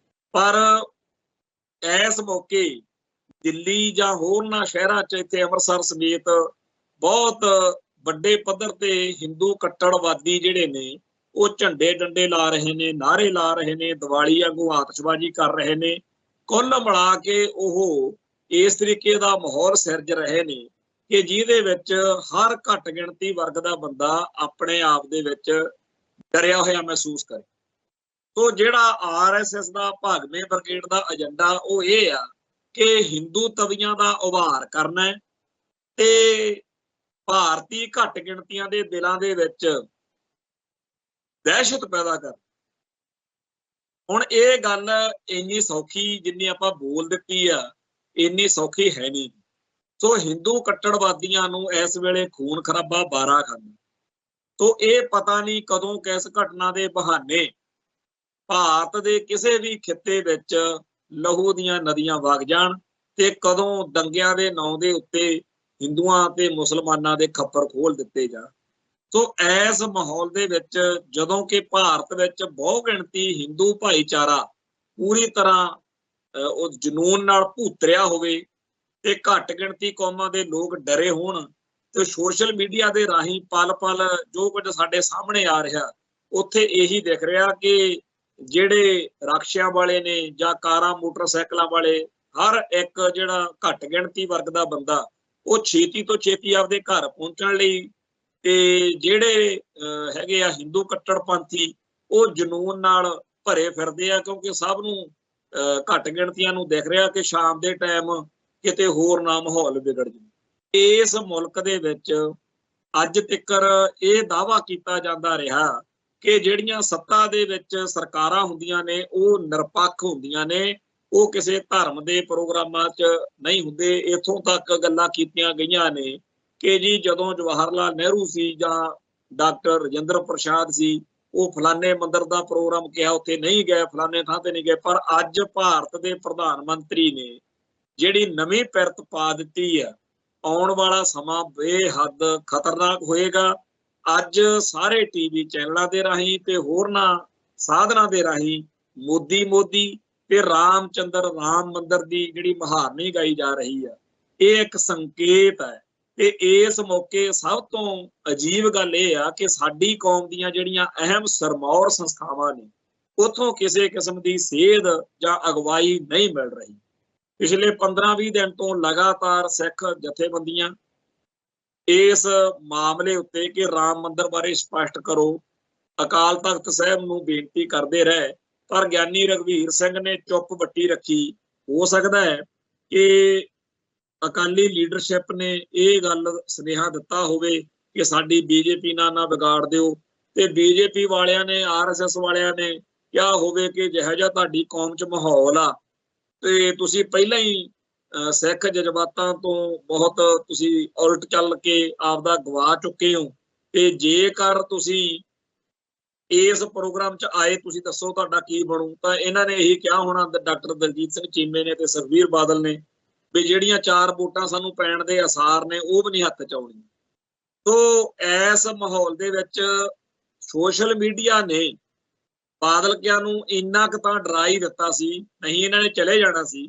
ਪਰ ਇਸ ਮੌਕੇ ਦਿੱਲੀ ਜਾਂ ਹੋਰਨਾਂ ਸ਼ਹਿਰਾਂ 'ਚ, ਇੱਥੇ ਅੰਮ੍ਰਿਤਸਰ ਸਮੇਤ ਬਹੁਤ ਵੱਡੇ ਪੱਧਰ ਤੇ ਹਿੰਦੂ ਕੱਟੜਵਾਦੀ ਜਿਹੜੇ ਨੇ ਉਹ ਝੰਡੇ ਡੰਡੇ ਲਾ ਰਹੇ ਨੇ, ਨਾਅਰੇ ਲਾ ਰਹੇ ਨੇ, ਦੀਵਾਲੀ ਵਾਂਗੂ ਆਤਿਸ਼ਬਾਜ਼ੀ ਕਰ ਰਹੇ ਨੇ। ਕੁੱਲ ਮਿਲਾ ਕੇ ਉਹ ਇਸ ਤਰੀਕੇ ਦਾ ਮਾਹੌਲ ਸਿਰਜ ਰਹੇ ਨੇ ਕਿ ਜਿਹਦੇ ਵਿੱਚ ਹਰ ਘੱਟ ਗਿਣਤੀ ਵਰਗ ਦਾ ਬੰਦਾ ਆਪਣੇ ਆਪ ਦੇ ਵਿੱਚ ਡਰਿਆ ਹੋਇਆ ਮਹਿਸੂਸ ਕਰੇ। ਸੋ ਜਿਹੜਾ RSS ਦਾ ਭਾਗਵੇਂ ਬ੍ਰਿਗੇਡ ਦਾ ਏਜੰਡਾ ਉਹ ਇਹ ਆ ਕਿ ਹਿੰਦੂ ਤਵੀਆਂ ਦਾ ਉਭਾਰ ਕਰਨਾ ਤੇ ਭਾਰਤੀ ਘੱਟ ਗਿਣਤੀਆਂ ਦੇ ਦਿਲਾਂ ਦੇ ਵਿੱਚ ਦਹਿਸ਼ਤ ਪੈਦਾ ਕਰ। ਹੁਣ ਇਹ ਗੱਲ ਇੰਨੀ ਸੌਖੀ ਜਿੰਨੀ ਆਪਾਂ ਬੋਲ ਦਿੱਤੀ ਆ, ਇੰਨੀ ਸੌਖੀ ਹੈ ਨਹੀਂ। ਸੋ ਹਿੰਦੂ ਕੱਟੜਵਾਦੀਆਂ ਨੂੰ ਇਸ ਵੇਲੇ ਖੂਨ ਖਰਾਬਾ 12 ਖਾਂਦਾ। ਸੋ ਇਹ ਪਤਾ ਨਹੀਂ ਕਦੋਂ ਕਿਸ ਘਟਨਾ ਦੇ ਬਹਾਨੇ ਭਾਰਤ ਦੇ ਕਿਸੇ ਵੀ ਖਿੱਤੇ ਵਿੱਚ ਲਹੂ ਦੀਆਂ ਨਦੀਆਂ ਵਗ ਜਾਣ ਤੇ ਕਦੋਂ ਦੰਗਿਆਂ ਦੇ ਨਾਂ ਦੇ ਉੱਤੇ ਹਿੰਦੂਆਂ ਤੇ ਮੁਸਲਮਾਨਾਂ ਦੇ ਖੱਪਰ ਖੋਲ ਦਿੱਤੇ ਜਾਣ। ਸੋ ਇਸ ਮਾਹੌਲ ਦੇ ਵਿੱਚ ਜਦੋਂ ਕਿ ਭਾਰਤ ਵਿੱਚ ਬਹੁ ਗਿਣਤੀ ਹਿੰਦੂ ਭਾਈਚਾਰਾ ਪੂਰੀ ਤਰ੍ਹਾਂ ਉਹ ਜਨੂਨ ਨਾਲ ਭੂਤਰਿਆ ਹੋਵੇ ਤੇ ਘੱਟ ਗਿਣਤੀ ਕੌਮਾਂ ਦੇ ਲੋਕ ਡਰੇ ਹੋਣ ਤੇ ਸੋਸ਼ਲ ਮੀਡੀਆ ਦੇ ਰਾਹੀਂ ਪਲ-ਪਲ ਜੋ ਕੁਝ ਸਾਡੇ ਸਾਹਮਣੇ ਆ ਰਿਹਾ, ਉੱਥੇ ਇਹੀ ਦਿਖ ਰਿਹਾ ਕਿ ਜਿਹੜੇ ਰਕਸ਼ਿਆਂ ਵਾਲੇ ਨੇ ਜਾਂ ਕਾਰਾਂ ਮੋਟਰਸਾਈਕਲਾਂ ਵਾਲੇ, ਹਰ ਇੱਕ ਜਿਹੜਾ ਘੱਟ ਗਿਣਤੀ ਵਰਗ ਦਾ ਬੰਦਾ ਉਹ ਛੇਤੀ ਤੋਂ ਛੇਤੀ ਆਪਦੇ ਘਰ ਪਹੁੰਚਣ ਲਈ ਤੇ ਜਿਹੜੇ ਹੈਗੇ ਆ ਹਿੰਦੂ ਕੱਟੜਪੰਥੀ ਉਹ ਜਨੂਨ ਨਾਲ ਭਰੇ ਫਿਰਦੇ ਆ, ਕਿਉਂਕਿ ਸਭ ਨੂੰ ਘੱਟ ਗਿਣਤੀਆਂ ਨੂੰ ਦਿਖ ਰਿਹਾ ਕਿ ਸ਼ਾਮ ਦੇ ਟਾਈਮ ਕਿਤੇ ਹੋਰ ਨਾ ਮਾਹੌਲ ਵਿਗੜ ਜਾਵੇ। ਇਸ ਮੁਲਕ ਦੇ ਵਿੱਚ ਅੱਜ ਤੱਕ ਇਹ ਦਾਅਵਾ ਕੀਤਾ ਜਾਂਦਾ ਰਿਹਾ ਕਿ ਜਿਹੜੀਆਂ ਸੱਤਾ ਦੇ ਵਿੱਚ ਸਰਕਾਰਾਂ ਹੁੰਦੀਆਂ ਨੇ ਉਹ ਨਿਰਪੱਖ ਹੁੰਦੀਆਂ ਨੇ, ਉਹ ਕਿਸੇ ਧਰਮ ਦੇ ਪ੍ਰੋਗਰਾਮਾਂ 'ਚ ਨਹੀਂ ਹੁੰਦੇ। ਇੱਥੋਂ ਤੱਕ ਗੱਲਾਂ ਕੀਤੀਆਂ ਗਈਆਂ ਨੇ ਕਿ ਜੀ ਜਦੋਂ ਜਵਾਹਰ ਲਾਲ ਨਹਿਰੂ ਸੀ ਜਾਂ ਡਾਕਟਰ ਰਾਜਿੰਦਰ ਪ੍ਰਸਾਦ ਸੀ, ਉਹ ਫਲਾਣੇ ਮੰਦਿਰ ਦਾ ਪ੍ਰੋਗਰਾਮ ਕਿਹਾ ਉੱਥੇ ਨਹੀਂ ਗਏ, ਫਲਾਣੇ ਥਾਂ ਤੇ ਨਹੀਂ ਗਏ। ਪਰ ਅੱਜ ਭਾਰਤ ਦੇ ਪ੍ਰਧਾਨ ਮੰਤਰੀ ਨੇ ਜਿਹੜੀ ਨਵੀਂ ਪਿਰਤ ਪਾ ਦਿੱਤੀ ਆ, ਆਉਣ ਵਾਲਾ ਸਮਾਂ ਬੇਹੱਦ ਖਤਰਨਾਕ ਹੋਏਗਾ। ਅੱਜ ਸਾਰੇ TV ਚੈਨਲਾਂ ਦੇ ਰਾਹੀਂ ਤੇ ਹੋਰਨਾਂ ਸਾਧਨਾਂ ਦੇ ਰਾਹੀਂ ਮੋਦੀ ਮੋਦੀ ਤੇ ਰਾਮਚੰਦਰ ਰਾਮ ਮੰਦਰ ਦੀ ਜਿਹੜੀ ਮੁਹਾਰਨੀ ਗਾਈ ਜਾ ਰਹੀ ਆ, ਇਹ ਇੱਕ ਸੰਕੇਤ ਹੈ। ਤੇ ਇਸ ਮੌਕੇ ਸਭ ਤੋਂ ਅਜੀਬ ਗੱਲ ਇਹ ਆ ਕਿ ਸਾਡੀ ਕੌਮ ਦੀਆਂ ਜਿਹੜੀਆਂ ਅਹਿਮ ਸਰਮੌਰ ਸੰਸਥਾਵਾਂ ਨੇ, ਉੱਥੋਂ ਕਿਸੇ ਕਿਸਮ ਦੀ ਸੇਧ ਜਾਂ ਅਗਵਾਈ ਨਹੀਂ ਮਿਲ ਰਹੀ। ਪਿਛਲੇ 15-20 ਦਿਨ ਤੋਂ ਲਗਾਤਾਰ ਸਿੱਖ ਜਥੇਬੰਦੀਆਂ ਇਸ ਮਾਮਲੇ ਉੱਤੇ ਕਿ ਰਾਮ ਮੰਦਰ ਬਾਰੇ ਸਪਸ਼ਟ ਕਰੋ, ਅਕਾਲ ਤਖਤ ਸਾਹਿਬ ਨੂੰ ਬੇਨਤੀ ਕਰਦੇ ਰਹੇ, ਪਰ ਗਿਆਨੀ ਰਘਵੀਰ ਸਿੰਘ ਨੇ ਚੁੱਪ ਵੱਟੀ ਰੱਖੀ। ਹੋ ਸਕਦਾ ਹੈ ਕਿ ਅਕਾਲੀ ਲੀਡਰਸ਼ਿਪ ਨੇ ਇਹ ਗੱਲ ਸੁਨੇਹਾ ਦਿੱਤਾ ਹੋਵੇ ਕਿ ਸਾਡੀ ਬੀਜੇਪੀ ਨਾਲ ਨਾ ਵਿਗਾੜ ਦਿਓ, ਤੇ ਬੀਜੇਪੀ ਵਾਲਿਆਂ ਨੇ, ਆਰਐਸਐਸ ਵਾਲਿਆਂ ਨੇ ਕਿਹਾ ਹੋਵੇ ਕਿ ਜਿਹੋ ਜਿਹਾ ਤੁਹਾਡੀ ਕੌਮ 'ਚ ਮਾਹੌਲ ਆ ਤੇ ਤੁਸੀਂ ਪਹਿਲਾਂ ਹੀ ਸਿੱਖ ਜਜ਼ਬਾਤਾਂ ਤੋਂ ਬਹੁਤ ਤੁਸੀਂ ਉਲਟ ਚੱਲ ਕੇ ਆਪਦਾ ਗਵਾ ਚੁੱਕੇ ਹੋ, ਤੇ ਜੇਕਰ ਤੁਸੀਂ ਇਸ ਪ੍ਰੋਗਰਾਮ 'ਚ ਆਏ, ਤੁਸੀਂ ਦੱਸੋ ਤੁਹਾਡਾ ਕੀ ਬਣੂ। ਤਾਂ ਇਹਨਾਂ ਨੇ ਇਹੀ ਕਿਹਾ ਹੋਣਾ, ਡਾਕਟਰ ਦਲਜੀਤ ਸਿੰਘ ਚੀਮੇ ਨੇ ਤੇ ਸੁਖਬੀਰ ਬਾਦਲ ਨੇ, ਵੀ ਜਿਹੜੀਆਂ 4 ਵੋਟਾਂ ਸਾਨੂੰ ਪੈਣ ਦੇ ਆਸਾਰ ਨੇ ਉਹ ਵੀ ਨਹੀਂ ਹੱਥ 'ਚ ਆਉਣੀਆਂ। ਤੋ ਇਸ ਮਾਹੌਲ ਦੇ ਵਿੱਚ ਸੋਸ਼ਲ ਮੀਡੀਆ ਨੇ ਬਾਦਲ ਕਿਆਂ ਨੂੰ ਇੰਨਾ ਕੁ ਤਾਂ ਡਰਾ ਹੀ ਦਿੱਤਾ ਸੀ, ਨਹੀਂ ਇਹਨਾਂ ਨੇ ਚਲੇ ਜਾਣਾ ਸੀ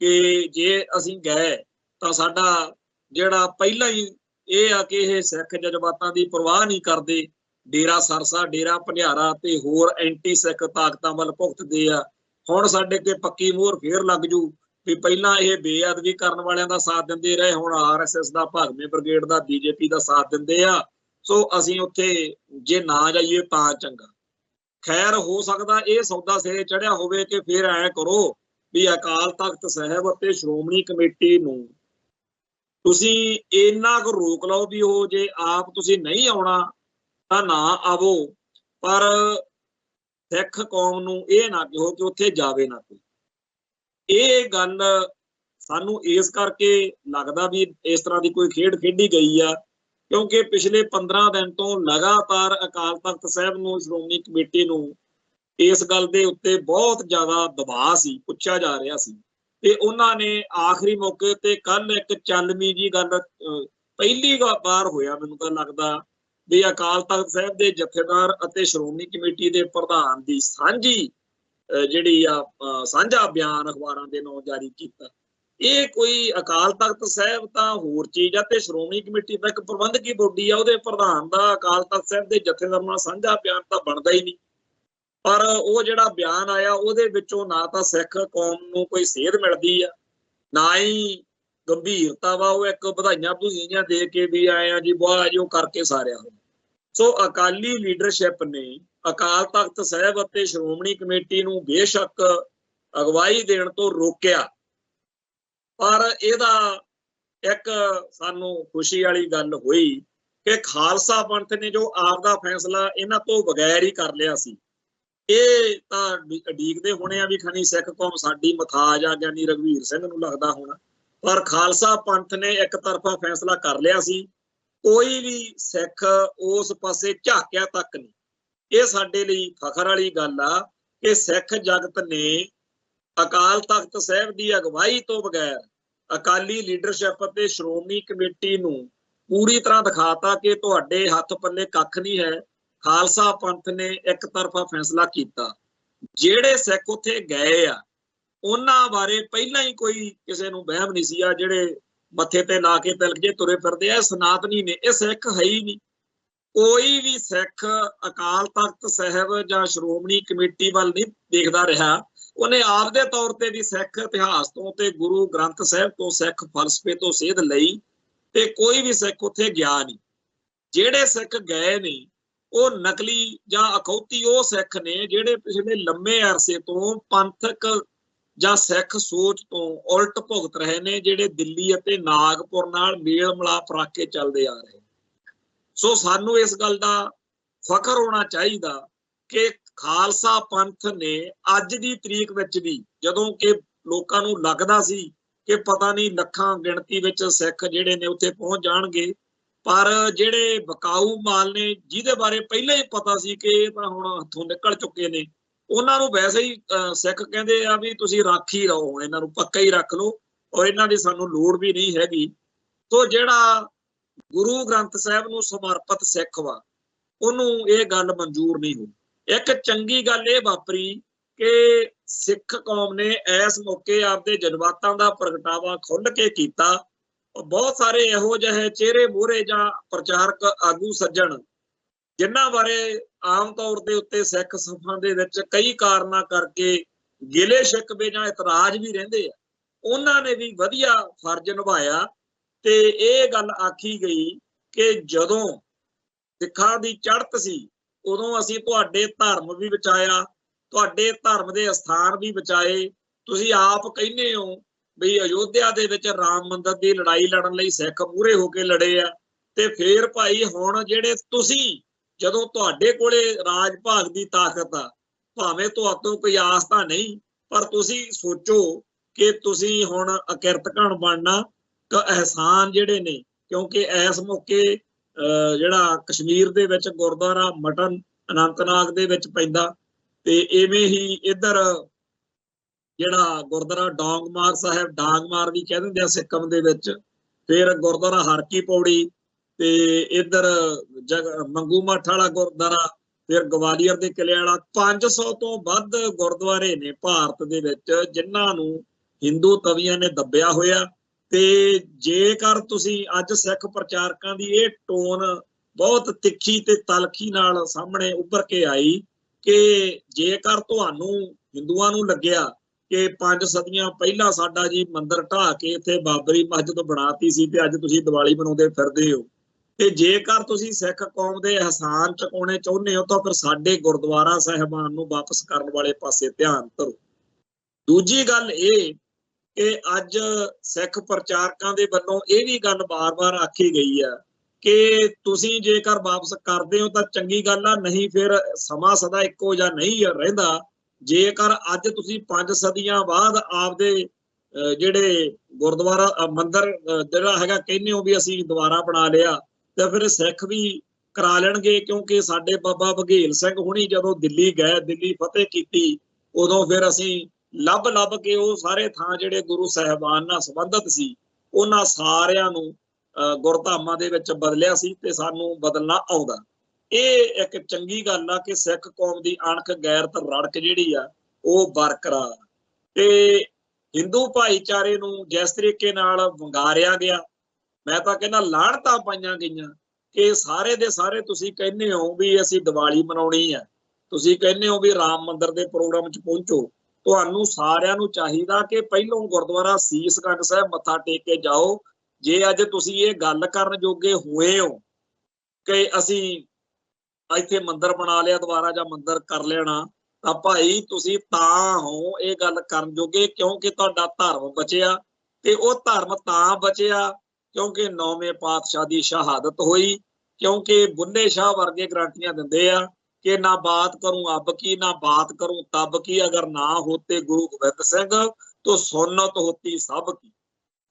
ਕਿ ਜੇ ਅਸੀਂ ਗਏ ਤਾਂ ਸਾਡਾ ਜਿਹੜਾ ਪਹਿਲਾਂ ਹੀ ਇਹ ਆ ਕਿ ਇਹ ਸਿੱਖ ਜਜ਼ਬਾਤਾਂ ਦੀ ਪਰਵਾਹ ਨਹੀਂ ਕਰਦੇ, ਡੇਰਾ ਸਰਸਾ, ਡੇਰਾ ਭੰਡਿਆਰਾ ਤੇ ਹੋਰ ਐਂਟੀ ਸਿੱਖ ਤਾਕਤਾਂ ਵੱਲ ਭੁਗਤਦੇ ਆ। ਹੁਣ ਸਾਡੇ ਤੇ ਪੱਕੀ ਮੋਹਰ ਫੇਰ ਲੱਗ ਜੂ ਵੀ ਪਹਿਲਾਂ ਇਹ ਬੇਅਦਬੀ ਕਰਨ ਵਾਲਿਆਂ ਦਾ ਸਾਥ ਦਿੰਦੇ ਰਹੇ, ਹੁਣ ਆਰਐਸਐਸ ਦਾ, ਭਾਗਵੇਂ ਬ੍ਰਿਗੇਡ ਦਾ, ਬੀਜੇਪੀ ਦਾ ਸਾਥ ਦਿੰਦੇ ਆ, ਸੋ ਅਸੀਂ ਉੱਥੇ ਜੇ ਨਾ ਜਾਈਏ ਤਾਂ ਚੰਗਾ। ਖੈਰ, ਹੋ ਸਕਦਾ ਇਹ ਸੌਦਾ ਸਿਰੇ ਚੜਿਆ ਹੋਵੇ ਕਿ ਫਿਰ ਐ ਕਰੋ ਵੀ ਅਕਾਲ ਤਖਤ ਸਾਹਿਬ ਅਤੇ ਸ਼੍ਰੋਮਣੀ ਕਮੇਟੀ ਨੂੰ ਤੁਸੀਂ ਇੰਨਾ ਕੁ ਰੋਕ ਲਓ ਵੀ ਉਹ ਜੇ ਆਪ ਤੁਸੀਂ ਨਹੀਂ ਆਉਣਾ ਤਾਂ ਨਾ ਆਵੋ, ਪਰ ਸਿੱਖ ਕੌਮ ਨੂੰ ਇਹ ਨਾ ਕਹੋ ਕਿ ਉੱਥੇ ਜਾਵੇ ਨਾ ਕੋਈ। ਇਹ ਗੱਲ ਸਾਨੂੰ ਇਸ ਕਰਕੇ ਲੱਗਦਾ ਵੀ ਇਸ ਤਰ੍ਹਾਂ ਦੀ ਕੋਈ ਖੇਡ ਖੇਡੀ ਗਈ ਆ ਕਿਉਂਕਿ ਪਿਛਲੇ 15 ਦਿਨ ਤੋਂ ਲਗਾਤਾਰ ਅਕਾਲ ਤਖਤ ਸਾਹਿਬ ਨੂੰ, ਸ਼੍ਰੋਮਣੀ ਕਮੇਟੀ ਨੂੰ ਇਸ ਗੱਲ ਦੇ ਉੱਤੇ ਬਹੁਤ ਜ਼ਿਆਦਾ ਦਬਾਅ ਸੀ, ਪੁੱਛਿਆ ਜਾ ਰਿਹਾ ਸੀ, ਤੇ ਉਹਨਾਂ ਨੇ ਆਖਰੀ ਮੌਕੇ ਤੇ ਕੱਲ ਇੱਕ ਚਾਨਣੀ ਜੀ ਗੱਲ ਪਹਿਲੀ ਵਾਰ ਹੋਇਆ ਮੈਨੂੰ ਤਾਂ ਲੱਗਦਾ ਵੀ ਅਕਾਲ ਤਖਤ ਸਾਹਿਬ ਦੇ ਜਥੇਦਾਰ ਅਤੇ ਸ਼੍ਰੋਮਣੀ ਕਮੇਟੀ ਦੇ ਪ੍ਰਧਾਨ ਦੀ ਸਾਂਝੀ ਜਿਹੜੀ ਆ ਸਾਂਝਾ ਬਿਆਨ ਅਖਬਾਰਾਂ ਦੇ ਨਾਂ ਜਾਰੀ ਕੀਤਾ। ਇਹ ਕੋਈ ਅਕਾਲ ਤਖਤ ਸਾਹਿਬ ਤਾਂ ਹੋਰ ਚੀਜ਼ ਆ ਤੇ ਸ਼੍ਰੋਮਣੀ ਕਮੇਟੀ ਦਾ ਇੱਕ ਪ੍ਰਬੰਧਕੀ ਬੋਡੀ ਆ, ਉਹਦੇ ਪ੍ਰਧਾਨ ਦਾ ਅਕਾਲ ਤਖਤ ਸਾਹਿਬ ਦੇ ਜਥੇਦਾਰ ਨਾਲ ਸਾਂਝਾ ਬਿਆਨ ਤਾਂ ਬਣਦਾ ਹੀ ਨਹੀਂ। ਪਰ ਉਹ ਜਿਹੜਾ ਬਿਆਨ ਆਇਆ ਉਹਦੇ ਵਿੱਚੋਂ ਨਾ ਤਾਂ ਸਿੱਖ ਕੌਮ ਨੂੰ ਕੋਈ ਸੇਧ ਮਿਲਦੀ ਆ, ਨਾ ਹੀ ਗੰਭੀਰਤਾ ਵਾ। ਉਹ ਇੱਕ ਵਧਾਈਆਂ ਭੁਜੀਆਂ ਦੇ ਕੇ ਵੀ ਆਏ ਆ ਜੀ, ਵਾਹ ਜੀ, ਉਹ ਕਰਕੇ ਸਾਰਿਆ ਹੋ। ਸੋ ਅਕਾਲੀ ਲੀਡਰਸ਼ਿਪ ਨੇ ਅਕਾਲ ਤਖਤ ਸਾਹਿਬ ਅਤੇ ਸ਼੍ਰੋਮਣੀ ਕਮੇਟੀ ਨੂੰ ਬੇਸ਼ੱਕ ਅਗਵਾਈ ਦੇਣ ਤੋਂ ਰੋਕਿਆ, ਪਰ ਇਹਦਾ ਇੱਕ ਸਾਨੂੰ ਖੁਸ਼ੀ ਵਾਲੀ ਗੱਲ ਹੋਈ ਕਿ ਖਾਲਸਾ ਪੰਥ ਨੇ ਜੋ ਆਪਦਾ ਫੈਸਲਾ ਇਹਨਾਂ ਤੋਂ ਬਗੈਰ ਹੀ ਕਰ ਲਿਆ ਸੀ। ਇਹ ਤਾਂ ਉਡੀਕਦੇ ਹੋਣੇ ਆ ਵੀ ਖਣੀ ਸਿੱਖ ਕੌਮ ਸਾਡੀ ਮਥਾਜ ਆ, ਗਿਆਨੀ ਰਘਵੀਰ ਸਿੰਘ ਨੂੰ ਲੱਗਦਾ ਹੋਣਾ, ਪਰ ਖਾਲਸਾ ਪੰਥ ਨੇ ਇੱਕ ਤਰਫਾ ਫੈਸਲਾ ਕਰ ਲਿਆ ਸੀ, ਕੋਈ ਵੀ ਸਿੱਖ ਉਸ ਪਾਸੇ ਝਾਕਿਆ ਤੱਕ ਨਹੀਂ। ਇਹ ਸਾਡੇ ਲਈ ਫਖਰ ਵਾਲੀ ਗੱਲ ਆ ਕਿ ਸਿੱਖ ਜਗਤ ਨੇ ਅਕਾਲ ਤਖਤ ਸਾਹਿਬ ਦੀ ਅਗਵਾਈ ਤੋਂ ਬਗੈਰ ਅਕਾਲੀ ਲੀਡਰਸ਼ਿਪ ਅਤੇ ਸ਼੍ਰੋਮਣੀ ਕਮੇਟੀ ਨੂੰ ਪੂਰੀ ਤਰ੍ਹਾਂ ਦਿਖਾਤਾ ਕਿ ਤੁਹਾਡੇ ਹੱਥ ਪੱਲੇ ਕੱਖ ਨਹੀਂ ਹੈ। ਖਾਲਸਾ ਪੰਥ ਨੇ ਇੱਕ ਤਰਫਾ ਫੈਸਲਾ ਕੀਤਾ। ਜਿਹੜੇ ਸਿੱਖ ਉੱਥੇ ਗਏ ਆ ਉਹਨਾਂ ਬਾਰੇ ਪਹਿਲਾਂ ਹੀ ਕੋਈ ਕਿਸੇ ਨੂੰ ਵਹਿਮ ਨਹੀਂ ਸੀ ਆ, ਜਿਹੜੇ ਮੱਥੇ ਤੇ ਲਾ ਕੇ ਤਿਲਕ ਜੇ ਤੁਰੇ ਫਿਰਦੇ ਆ, ਸਨਾਤਨੀ ਨੇ, ਇਹ ਸਿੱਖ ਹੈ ਹੀ ਨਹੀਂ। ਕੋਈ ਵੀ ਸਿੱਖ ਅਕਾਲ ਤਖਤ ਸਾਹਿਬ ਜਾਂ ਸ਼੍ਰੋਮਣੀ ਕਮੇਟੀ ਵੱਲ ਨਹੀਂ ਦੇਖਦਾ ਰਿਹਾ, ਉਹਨੇ ਆਪਦੇ ਤੌਰ ਤੇ ਵੀ ਸਿੱਖ ਇਤਿਹਾਸ ਤੋਂ ਤੇ ਗੁਰੂ ਗ੍ਰੰਥ ਸਾਹਿਬ ਤੋਂ, ਸਿੱਖ ਫਲਸਫੇ ਤੋਂ ਸੇਧ ਲਈ, ਤੇ ਕੋਈ ਵੀ ਸਿੱਖ ਉੱਥੇ ਗਿਆ ਨਹੀਂ। ਜਿਹੜੇ ਸਿੱਖ ਗਏ ਨੇ ਉਹ ਨਕਲੀ ਜਾਂ ਅਖੌਤੀ ਉਹ ਸਿੱਖ ਨੇ ਜਿਹੜੇ ਪਿਛਲੇ ਲੰਮੇ ਅਰਸੇ ਤੋਂ ਪੰਥਕ ਜਾਂ ਸਿੱਖ ਸੋਚ ਤੋਂ ਉਲਟ ਭੁਗਤ ਰਹੇ ਨੇ, ਜਿਹੜੇ ਦਿੱਲੀ ਅਤੇ ਨਾਗਪੁਰ ਨਾਲ ਮੇਲ ਮਿਲਾਪ ਰੱਖ ਕੇ ਚੱਲਦੇ ਆ ਰਹੇ। ਸੋ ਸਾਨੂੰ ਇਸ ਗੱਲ ਦਾ ਫਖਰ ਹੋਣਾ ਚਾਹੀਦਾ ਕਿ ਖਾਲਸਾ ਪੰਥ ਨੇ ਅੱਜ ਦੀ ਤਰੀਕ ਵਿੱਚ ਵੀ, ਜਦੋਂ ਕਿ ਲੋਕਾਂ ਨੂੰ ਲੱਗਦਾ ਸੀ ਕਿ ਪਤਾ ਨਹੀਂ ਲੱਖਾਂ ਗਿਣਤੀ ਵਿੱਚ ਸਿੱਖ ਜਿਹੜੇ ਨੇ ਉੱਥੇ ਪਹੁੰਚ ਜਾਣਗੇ, ਪਰ ਜਿਹੜੇ ਬਕਾਊ ਮਾਲ ਨੇ ਜਿਹਦੇ ਬਾਰੇ ਪਹਿਲਾਂ ਹੀ ਪਤਾ ਸੀ ਕਿ ਇਹ ਤਾਂ ਹੁਣ ਹੱਥੋਂ ਨਿਕਲ ਚੁੱਕੇ ਨੇ, ਉਹਨਾਂ ਨੂੰ ਵੈਸੇ ਹੀ ਸਿੱਖ ਕਹਿੰਦੇ ਆ ਵੀ ਤੁਸੀਂ ਰੱਖ ਹੀ ਰਹੋ, ਹੁਣ ਇਹਨਾਂ ਨੂੰ ਪੱਕਾ ਹੀ ਰੱਖ ਲਓ ਔਰ ਇਹਨਾਂ ਦੀ ਸਾਨੂੰ ਲੋੜ ਵੀ ਨਹੀਂ ਹੈਗੀ। ਤੋਂ ਜਿਹੜਾ ਗੁਰੂ ਗ੍ਰੰਥ ਸਾਹਿਬ ਨੂੰ ਸਮਰਪਿਤ ਸਿੱਖ ਵਾ ਉਹਨੂੰ ਇਹ ਗੱਲ ਮਨਜ਼ੂਰ ਨਹੀਂ ਹੋਈ। ਇੱਕ ਚੰਗੀ ਗੱਲ ਇਹ ਵਾਪਰੀ कि सिख कौम ने इस मौके आपदे जज्बातां दा प्रगटावा खुल के कीता। बहुत सारे इहो जिहे चेहरे मूहरे जां प्रचारक आगू सज्जण जिन्हां बारे आम तौर के उत्ते सिख सफां दे विच कई कारणा करके गिले शिकवे जां इतराज भी रहिंदे आ, उन्हां ने भी वधिया फर्ज निभाया। ते इह गल आखी गई कि जदों सिखां दी चढ़त सी उदों असीं तुहाडे धर्म भी बचाया, तुहाडे धर्म दे अस्थान भी बचाए। तुसीं आप कहने हो भी अयोध्या दे विच राम मंदिर दी लड़ाई लड़न लई सिख मूहरे हो के लड़े आ, ते फिर भाई हुण जिहड़े तुसीं जदों तुहाडे कोले राज भाग दी ताकत आ, भावें तुहातों कोई आस तां नहीं, पर तुसीं सोचो कि तुसीं हुण अकिरत घण बनना क एहसान जिहड़े ने, क्योंकि इस मौके ਜਿਹੜਾ कश्मीर ਦੇ ਵਿੱਚ ਗੁਰਦੁਆਰਾ ਮਟਨ ਅਨੰਤਨਾਗ ਦੇ ਵਿੱਚ ਪੈਂਦਾ, ਤੇ ਇਵੇਂ ਹੀ ਇੱਧਰ ਜਿਹੜਾ ਗੁਰਦੁਆਰਾ ਡੌਂਗਮਾਰ ਸਾਹਿਬ, ਡਾਂਗਮਾਰ ਵੀ ਕਹਿ ਦਿੰਦੇ ਆ ਸਿੱਕਮ ਦੇ ਵਿੱਚ, ਫਿਰ ਗੁਰਦੁਆਰਾ ਹਰਕੀ ਪੌੜੀ, ਤੇ ਇੱਧਰ ਮੰਗੂ ਮੱਠ ਵਾਲਾ ਗੁਰਦੁਆਰਾ, ਫਿਰ ਗਵਾਲੀਅਰ ਦੇ ਕਿਲੇ ਵਾਲਾ। 500 ਤੋਂ ਵੱਧ ਗੁਰਦੁਆਰੇ ਨੇ ਭਾਰਤ ਦੇ ਵਿੱਚ ਜਿਨ੍ਹਾਂ ਨੂੰ ਹਿੰਦੂ ਤਵੀਆਂ ਨੇ ਦੱਬਿਆ ਹੋਇਆ। ਤੇ ਜੇਕਰ ਤੁਸੀਂ ਅੱਜ ਸਿੱਖ ਪ੍ਰਚਾਰਕਾਂ ਦੀ ਇਹ ਟੋਨ ਬਹੁਤ ਤਿੱਖੀ ਤੇ ਤਲਖੀ ਨਾਲ ਸਾਹਮਣੇ ਉੱਭਰ ਕੇ ਆਈ ਕਿ ਜੇਕਰ ਤੁਹਾਨੂੰ ਹਿੰਦੂਆਂ ਨੂੰ ਲੱਗਿਆ ਕਿ 5 ਸਦੀਆਂ ਪਹਿਲਾਂ ਸਾਡਾ ਜੀ ਮੰਦਿਰ ਢਾਹ ਕੇ ਇੱਥੇ ਬਾਬਰੀ ਮਸਜਿਦ ਬਣਾਤੀ ਸੀ ਤੇ ਅੱਜ ਤੁਸੀਂ ਦੀਵਾਲੀ ਮਨਾਉਂਦੇ ਫਿਰਦੇ ਹੋ, ਤੇ ਜੇਕਰ ਤੁਸੀਂ ਸਿੱਖ ਕੌਮ ਦੇ ਅਹਿਸਾਨ ਚੁਕਾਉਣੇ ਚਾਹੁੰਦੇ ਹੋ ਤਾਂ ਫਿਰ ਸਾਡੇ ਗੁਰਦੁਆਰਾ ਸਾਹਿਬਾਨ ਨੂੰ ਵਾਪਸ ਕਰਨ ਵਾਲੇ ਪਾਸੇ ਧਿਆਨ ਧਰੋ। ਦੂਜੀ ਗੱਲ ਇਹ ਕਿ ਅੱਜ ਸਿੱਖ ਪ੍ਰਚਾਰਕਾਂ ਦੇ ਵੱਲੋਂ ਇਹ ਵੀ ਗੱਲ ਬਾਰ-ਬਾਰ ਆਖੀ ਗਈ ਆ ਕਿ ਤੁਸੀਂ ਜੇਕਰ ਵਾਪਸ ਕਰਦੇ ਹੋ ਤਾਂ ਚੰਗੀ ਗੱਲ ਆ, ਨਹੀਂ ਫਿਰ ਸਮਾਂ ਸਦਾ ਇੱਕੋ ਜਿਹਾ ਨਹੀਂ ਰਹਿੰਦਾ। ਜੇਕਰ ਅੱਜ ਤੁਸੀਂ 5 ਸਦੀਆਂ ਬਾਅਦ ਆਪਦੇ ਜਿਹੜੇ ਗੁਰਦੁਆਰਾ ਮੰਦਿਰ ਜਿਹੜਾ ਹੈਗਾ ਕਹਿੰਦੇ ਹੋ ਵੀ ਅਸੀਂ ਦੁਬਾਰਾ ਬਣਾ ਲਿਆ, ਤੇ ਫਿਰ ਸਿੱਖ ਵੀ ਕਰਾ ਲੈਣਗੇ, ਕਿਉਂਕਿ ਸਾਡੇ ਬਾਬਾ ਬਘੇਲ ਸਿੰਘ ਹੁਣੀ ਜਦੋਂ ਦਿੱਲੀ ਗਏ, ਦਿੱਲੀ ਫਤਿਹ ਕੀਤੀ, ਉਦੋਂ ਫਿਰ ਅਸੀਂ ਲੱਭ ਕੇ ਉਹ ਸਾਰੇ ਥਾਂ ਜਿਹੜੇ ਗੁਰੂ ਸਾਹਿਬਾਨ ਨਾਲ ਸੰਬੰਧਿਤ ਸੀ ਉਹਨਾਂ ਸਾਰਿਆਂ ਨੂੰ ਗੁਰਧਾਮਾਂ ਦੇ ਵਿੱਚ ਬਦਲਿਆ ਸੀ, ਤੇ ਸਾਨੂੰ ਬਦਲਣਾ ਆਉਂਦਾ। ਇਹ ਇੱਕ ਚੰਗੀ ਗੱਲ ਆ ਕਿ ਸਿੱਖ ਕੌਮ ਦੀ ਅਣਖ ਗੈਰਤ ਰੜਕ ਜਿਹੜੀ ਆ ਉਹ ਬਰਕਰਾਰ। ਤੇ ਹਿੰਦੂ ਭਾਈਚਾਰੇ ਨੂੰ ਜਿਸ ਤਰੀਕੇ ਨਾਲ ਵੰਗਾਰਿਆ ਗਿਆ, ਮੈਂ ਤਾਂ ਕਹਿੰਦਾ ਲਾਹਣਤਾਂ ਪਾਈਆਂ ਗਈਆਂ ਕਿ ਸਾਰੇ ਦੇ ਸਾਰੇ ਤੁਸੀਂ ਕਹਿੰਦੇ ਹੋ ਵੀ ਅਸੀਂ ਦੀਵਾਲੀ ਮਨਾਉਣੀ ਆ, ਤੁਸੀਂ ਕਹਿੰਦੇ ਹੋ ਵੀ ਰਾਮ ਮੰਦਿਰ ਦੇ ਪ੍ਰੋਗਰਾਮ 'ਚ ਪਹੁੰਚੋ। ਤੁਹਾਨੂੰ ਸਾਰਿਆਂ ਨੂੰ ਚਾਹੀਦਾ ਕਿ ਪਹਿਲੋਂ ਗੁਰਦੁਆਰਾ ਸੀਸਗੰਜ ਸਾਹਿਬ ਮੱਥਾ ਟੇਕ ਕੇ ਜਾਓ। ਜੇ ਅੱਜ ਤੁਸੀਂ ਇਹ ਗੱਲ ਕਰਨ ਜੋਗੇ ਹੋਏ ਹੋ ਕਿ ਅਸੀਂ ਇੱਥੇ ਮੰਦਿਰ ਬਣਾ ਲਿਆ ਦੁਬਾਰਾ ਜਾਂ ਮੰਦਿਰ ਕਰ ਲੈਣਾ, ਤਾਂ ਭਾਈ ਤੁਸੀਂ ਤਾਂ ਹੋ ਇਹ ਗੱਲ ਕਰਨ ਜੋਗੇ ਕਿਉਂਕਿ ਤੁਹਾਡਾ ਧਰਮ ਬਚਿਆ, ਤੇ ਉਹ ਧਰਮ ਤਾਂ ਬਚਿਆ ਕਿਉਂਕਿ 9ਵੇਂ ਪਾਤਸ਼ਾਹ ਦੀ ਸ਼ਹਾਦਤ ਹੋਈ। ਕਿਉਂਕਿ ਬੁੱਲੇ ਸ਼ਾਹ ਵਰਗੇ ਗਰੰਟੀਆਂ ਦਿੰਦੇ ਆ कि ना बात करूं अब की ना बात करूं तब की, अगर ना होते गुरु गोबिंद सिंह तो सुन्नत होती सब की।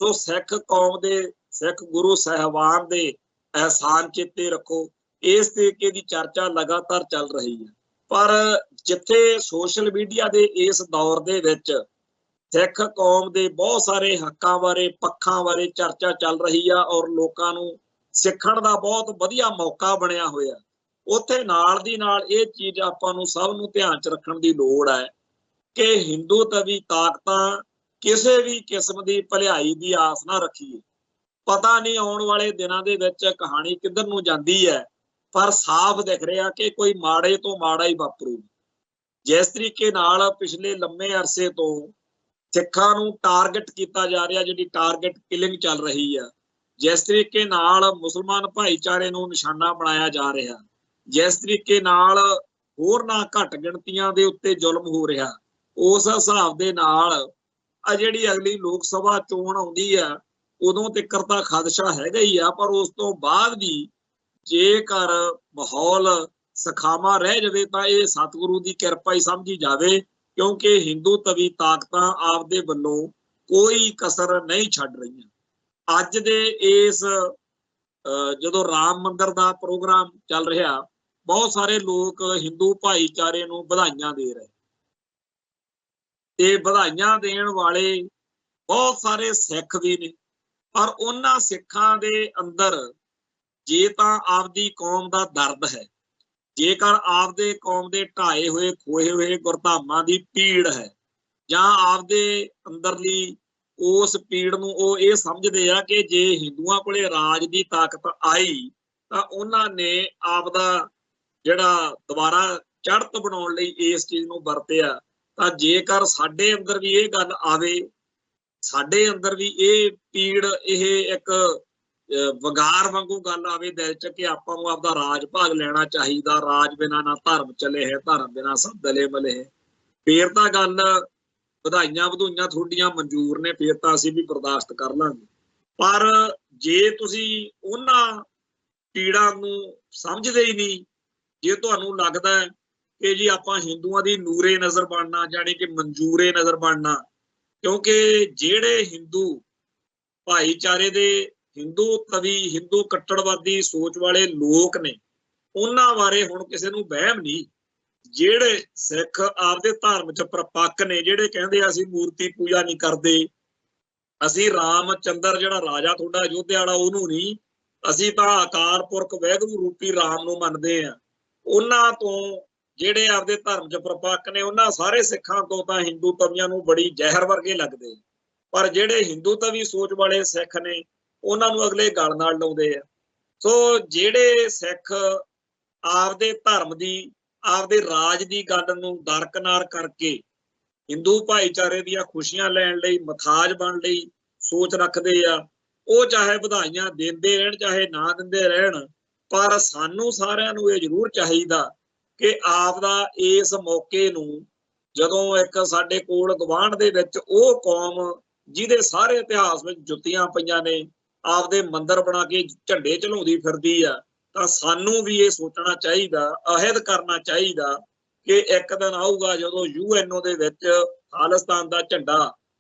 तो सिख कौम दे सिख गुरु साहबान दे एहसान चेते रखो। इस तरीके की चर्चा लगातार चल रही है, पर जिथे सोशल मीडिया दे इस दौर दे विच सिख कौम दे बहुत सारे हक्कां बारे पक्षां बारे चर्चा चल रही है और लोकां नूं सिखण दा बहुत वधिया मौका बनिया होया, ਉੱਥੇ ਨਾਲ ਦੀ ਨਾਲ ਇਹ ਚੀਜ਼ ਆਪਾਂ ਨੂੰ ਸਭ ਨੂੰ ਧਿਆਨ 'ਚ ਰੱਖਣ ਦੀ ਲੋੜ ਹੈ ਕਿ ਹਿੰਦੂ ਤਵੀ ਤਾਕਤਾਂ ਕਿਸੇ ਵੀ ਕਿਸਮ ਦੀ ਭਲਾਈ ਦੀ ਆਸ ਨਾ ਰੱਖੀਏ। ਪਤਾ ਨਹੀਂ ਆਉਣ ਵਾਲੇ ਦਿਨਾਂ ਦੇ ਵਿੱਚ ਕਹਾਣੀ ਕਿੱਧਰ ਨੂੰ ਜਾਂਦੀ ਹੈ, ਪਰ ਸਾਫ਼ ਦਿਖ ਰਿਹਾ ਕਿ ਕੋਈ ਮਾੜੇ ਤੋਂ ਮਾੜਾ ਹੀ ਵਾਪਰੂ। ਜਿਸ ਤਰੀਕੇ ਨਾਲ ਪਿਛਲੇ ਲੰਮੇ ਅਰਸੇ ਤੋਂ ਸਿੱਖਾਂ ਨੂੰ ਟਾਰਗੇਟ ਕੀਤਾ ਜਾ ਰਿਹਾ, ਜਿਹੜੀ ਟਾਰਗੇਟ ਕਿਲਿੰਗ ਚੱਲ ਰਹੀ ਆ, ਜਿਸ ਤਰੀਕੇ ਨਾਲ ਮੁਸਲਮਾਨ ਭਾਈਚਾਰੇ ਨੂੰ ਨਿਸ਼ਾਨਾ ਬਣਾਇਆ ਜਾ ਰਿਹਾ, जिस तरीके नाल होरनां घट गिणतियां दे उत्ते जुल्म हो रहा, उस हिसाब दे नाल आ जिहड़ी अगली लोक सभा चोण आउंदी है उदों तिकर तां खदशा हैगा ही आ, पर उस तों बाद भी जेकर माहौल सखावा रह जावे तां इह सतगुरु दी किरपा ही समझी जावे, क्योंकि हिंदू तवी ताकतां आपदे वल्लों कोई कसर नहीं छड्ड रहीआं। अज दे इस जदों राम मंदिर दा प्रोग्राम चल रहा, बहुत सारे लोग हिंदू भाईचारे नूं बधाइयां दे रहे, ते बधाइयां देण वाले बहुत सारे सिख भी ने, पर उन्हां सिखां दे अंदर जे तां आपदी कौम दा दर्द है, ਜੇਕਰ ਆਪਦੇ ਕੌਮ ਦੇ ਢਾਏ ਹੋਏ ਖੋਏ ਹੋਏ ਗੁਰਧਾਮਾਂ ਦੀ ਪੀੜ ਹੈ ਜਾਂ ਆਪਦੇ ਅੰਦਰਲੀ ਉਸ ਪੀੜ ਨੂੰ ਉਹ ਇਹ ਸਮਝਦੇ ਆ ਕਿ ਜੇ ਹਿੰਦੂਆਂ ਕੋਲੇ ਰਾਜ ਦੀ ਤਾਕਤ ਆਈ ਤਾਂ ਉਹਨਾਂ ਨੇ ਆਪਦਾ ਜਿਹੜਾ ਦੁਬਾਰਾ ਚੜ੍ਹਤ ਬਣਾਉਣ ਲਈ ਇਸ ਚੀਜ਼ ਨੂੰ ਵਰਤਿਆ। ਤਾਂ ਜੇਕਰ ਸਾਡੇ ਅੰਦਰ ਵੀ ਇਹ ਗੱਲ ਆਵੇ, ਸਾਡੇ ਅੰਦਰ ਵੀ ਇਹ ਪੀੜ, ਇਹ ਇੱਕ ਵਗਾਰ ਵਾਂਗੂ ਗੱਲ ਆਵੇ ਦਿਲ ਚ ਕਿ ਆਪਾਂ ਨੂੰ ਆਪਦਾ ਰਾਜ ਭਾਗ ਲੈਣਾ ਚਾਹੀਦਾ, ਰਾਜ ਬਿਨਾਂ ਨਾ ਧਰਮ ਚਲੇ ਹੈ, ਧਰਮ ਬਿਨਾਂ ਸਭ ਦਲੇ ਮਲੇ ਹੈ, ਫੇਰ ਤਾਂ ਗੱਲ ਵਧਾਈਆਂ ਵਧੂਈਆਂ ਤੁਹਾਡੀਆਂ ਮਨਜ਼ੂਰ ਨੇ, ਫੇਰ ਤਾਂ ਅਸੀਂ ਵੀ ਬਰਦਾਸ਼ਤ ਕਰ ਲਾਂਗੇ। ਪਰ ਜੇ ਤੁਸੀਂ ਉਹਨਾਂ ਪੀੜਾਂ ਨੂੰ ਸਮਝਦੇ ਹੀ ਨਹੀਂ, ਜੇ ਤੁਹਾਨੂੰ ਲੱਗਦਾ ਹੈ ਕਿ ਜੀ ਆਪਾਂ ਹਿੰਦੂਆਂ ਦੀ ਨੂਰੇ ਨਜ਼ਰ ਬਣਨਾ, ਜਾਣੀ ਕਿ ਮਨਜ਼ੂਰੇ ਨਜ਼ਰ ਬਣਨਾ, ਕਿਉਂਕਿ ਜਿਹੜੇ ਹਿੰਦੂ ਭਾਈਚਾਰੇ ਦੇ ਹਿੰਦੂ ਤਵੀ, ਹਿੰਦੂ ਕੱਟੜਵਾਦੀ ਸੋਚ ਵਾਲੇ ਲੋਕ ਨੇ, ਉਹਨਾਂ ਬਾਰੇ ਹੁਣ ਕਿਸੇ ਨੂੰ ਵਹਿਮ ਨਹੀਂ। ਜਿਹੜੇ ਸਿੱਖ ਆਪਦੇ ਧਰਮ ਚ ਪ੍ਰਪੱਕ ਨੇ, ਜਿਹੜੇ ਕਹਿੰਦੇ ਅਸੀਂ ਮੂਰਤੀ ਪੂਜਾ ਨਹੀਂ ਕਰਦੇ, ਅਸੀਂ ਰਾਮ ਚੰਦਰ ਜਿਹੜਾ ਰਾਜਾ ਤੁਹਾਡਾ ਅਯੋਧਿਆ ਵਾਲਾ ਉਹਨੂੰ ਨਹੀਂ, ਅਸੀਂ ਤਾਂ ਅਕਾਲ ਪੁਰਖ ਵਾਹਿਗੁਰੂ ਰੂਪੀ ਰਾਮ ਨੂੰ ਮੰਨਦੇ ਆ, ਉਹਨਾਂ ਤੋਂ ਜਿਹੜੇ ਆਪਦੇ ਧਰਮ ਚ ਪ੍ਰਪੱਕ ਨੇ, ਉਹਨਾਂ ਸਾਰੇ ਸਿੱਖਾਂ ਤੋਂ ਤਾਂ ਹਿੰਦੂ ਤਵੀਆਂ ਨੂੰ ਬੜੀ ਜ਼ਹਿਰ ਵਰਗੇ ਲੱਗਦੇ। ਪਰ ਜਿਹੜੇ ਹਿੰਦੂ ਤਵੀ ਸੋਚ ਵਾਲੇ ਸਿੱਖ ਨੇ ਉਹਨਾਂ ਨੂੰ ਅਗਲੇ ਗਲ ਨਾਲ ਲਾਉਂਦੇ ਆ। ਸੋ ਜਿਹੜੇ ਸਿੱਖ ਆਪਦੇ ਧਰਮ ਦੀ, ਆਪਦੇ ਰਾਜ ਦੀ ਗੱਲ ਨੂੰ ਦਰਕਨਾਰ ਕਰਕੇ ਹਿੰਦੂ ਭਾਈਚਾਰੇ ਦੀਆਂ ਖੁਸ਼ੀਆਂ ਲੈਣ ਲਈ, ਮਥਾਜ ਬਣਨ ਲਈ ਸੋਚ ਰੱਖਦੇ ਆ, ਉਹ ਚਾਹੇ ਵਧਾਈਆਂ ਦਿੰਦੇ ਰਹਿਣ ਚਾਹੇ ਨਾ ਦਿੰਦੇ ਰਹਿਣ, ਪਰ ਸਾਨੂੰ ਸਾਰਿਆਂ ਨੂੰ ਇਹ ਜ਼ਰੂਰ ਚਾਹੀਦਾ ਕਿ ਆਪਦਾ ਇਸ ਮੌਕੇ ਨੂੰ, ਜਦੋਂ ਇੱਕ ਸਾਡੇ ਕੋਲ ਗਵਾਂਢ ਦੇ ਵਿੱਚ ਉਹ ਕੌਮ ਜਿਹਦੇ ਸਾਰੇ ਇਤਿਹਾਸ ਵਿੱਚ ਜੁੱਤੀਆਂ ਪਈਆਂ ਨੇ, ਆਪਦੇ ਮੰਦਿਰ ਬਣਾ ਕੇ ਝੰਡੇ ਝਲਾਉਂਦੀ ਫਿਰਦੀ ਆ, ਤਾਂ ਸਾਨੂੰ ਵੀ ਇਹ ਸੋਚਣਾ ਚਾਹੀਦਾ, ਅਹਿਦ ਕਰਨਾ ਚਾਹੀਦਾ ਕਿ ਇੱਕ ਦਿਨ ਆਊਗਾ ਜਦੋਂ UNO ਦੇ ਵਿੱਚ ਖਾਲਿਸਤਾਨ ਦਾ ਝੰਡਾ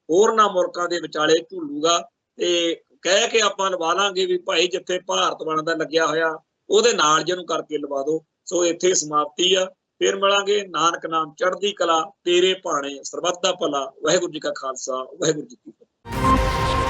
ਹੋਰਨਾਂ ਮੁਲਕਾਂ ਦੇ ਵਿਚਾਲੇ ਝੂਲੂਗਾ ਤੇ ਕਹਿ ਕੇ ਆਪਾਂ ਲਵਾ ਲਾਂਗੇ ਵੀ ਭਾਈ ਜਿੱਥੇ ਭਾਰਤ ਬਣਦਾ ਲੱਗਿਆ ਹੋਇਆ ਉਹਦੇ ਨਾਲ ਜਿਹਨੂੰ ਕਰਕੇ ਲਵਾ ਦਿਓ। ਸੋ ਇੱਥੇ ਸਮਾਪਤੀ ਆ, ਫਿਰ ਮਿਲਾਂਗੇ। ਨਾਨਕ ਨਾਮ ਚੜ੍ਹਦੀ ਕਲਾ, ਤੇਰੇ ਭਾਣੇ ਸਰਬੱਤ ਦਾ ਭਲਾ। ਵਾਹਿਗੁਰੂ ਜੀ ਕਾ ਖਾਲਸਾ, ਵਾਹਿਗੁਰੂ ਜੀ ਕੀ ਫਤਿਹ।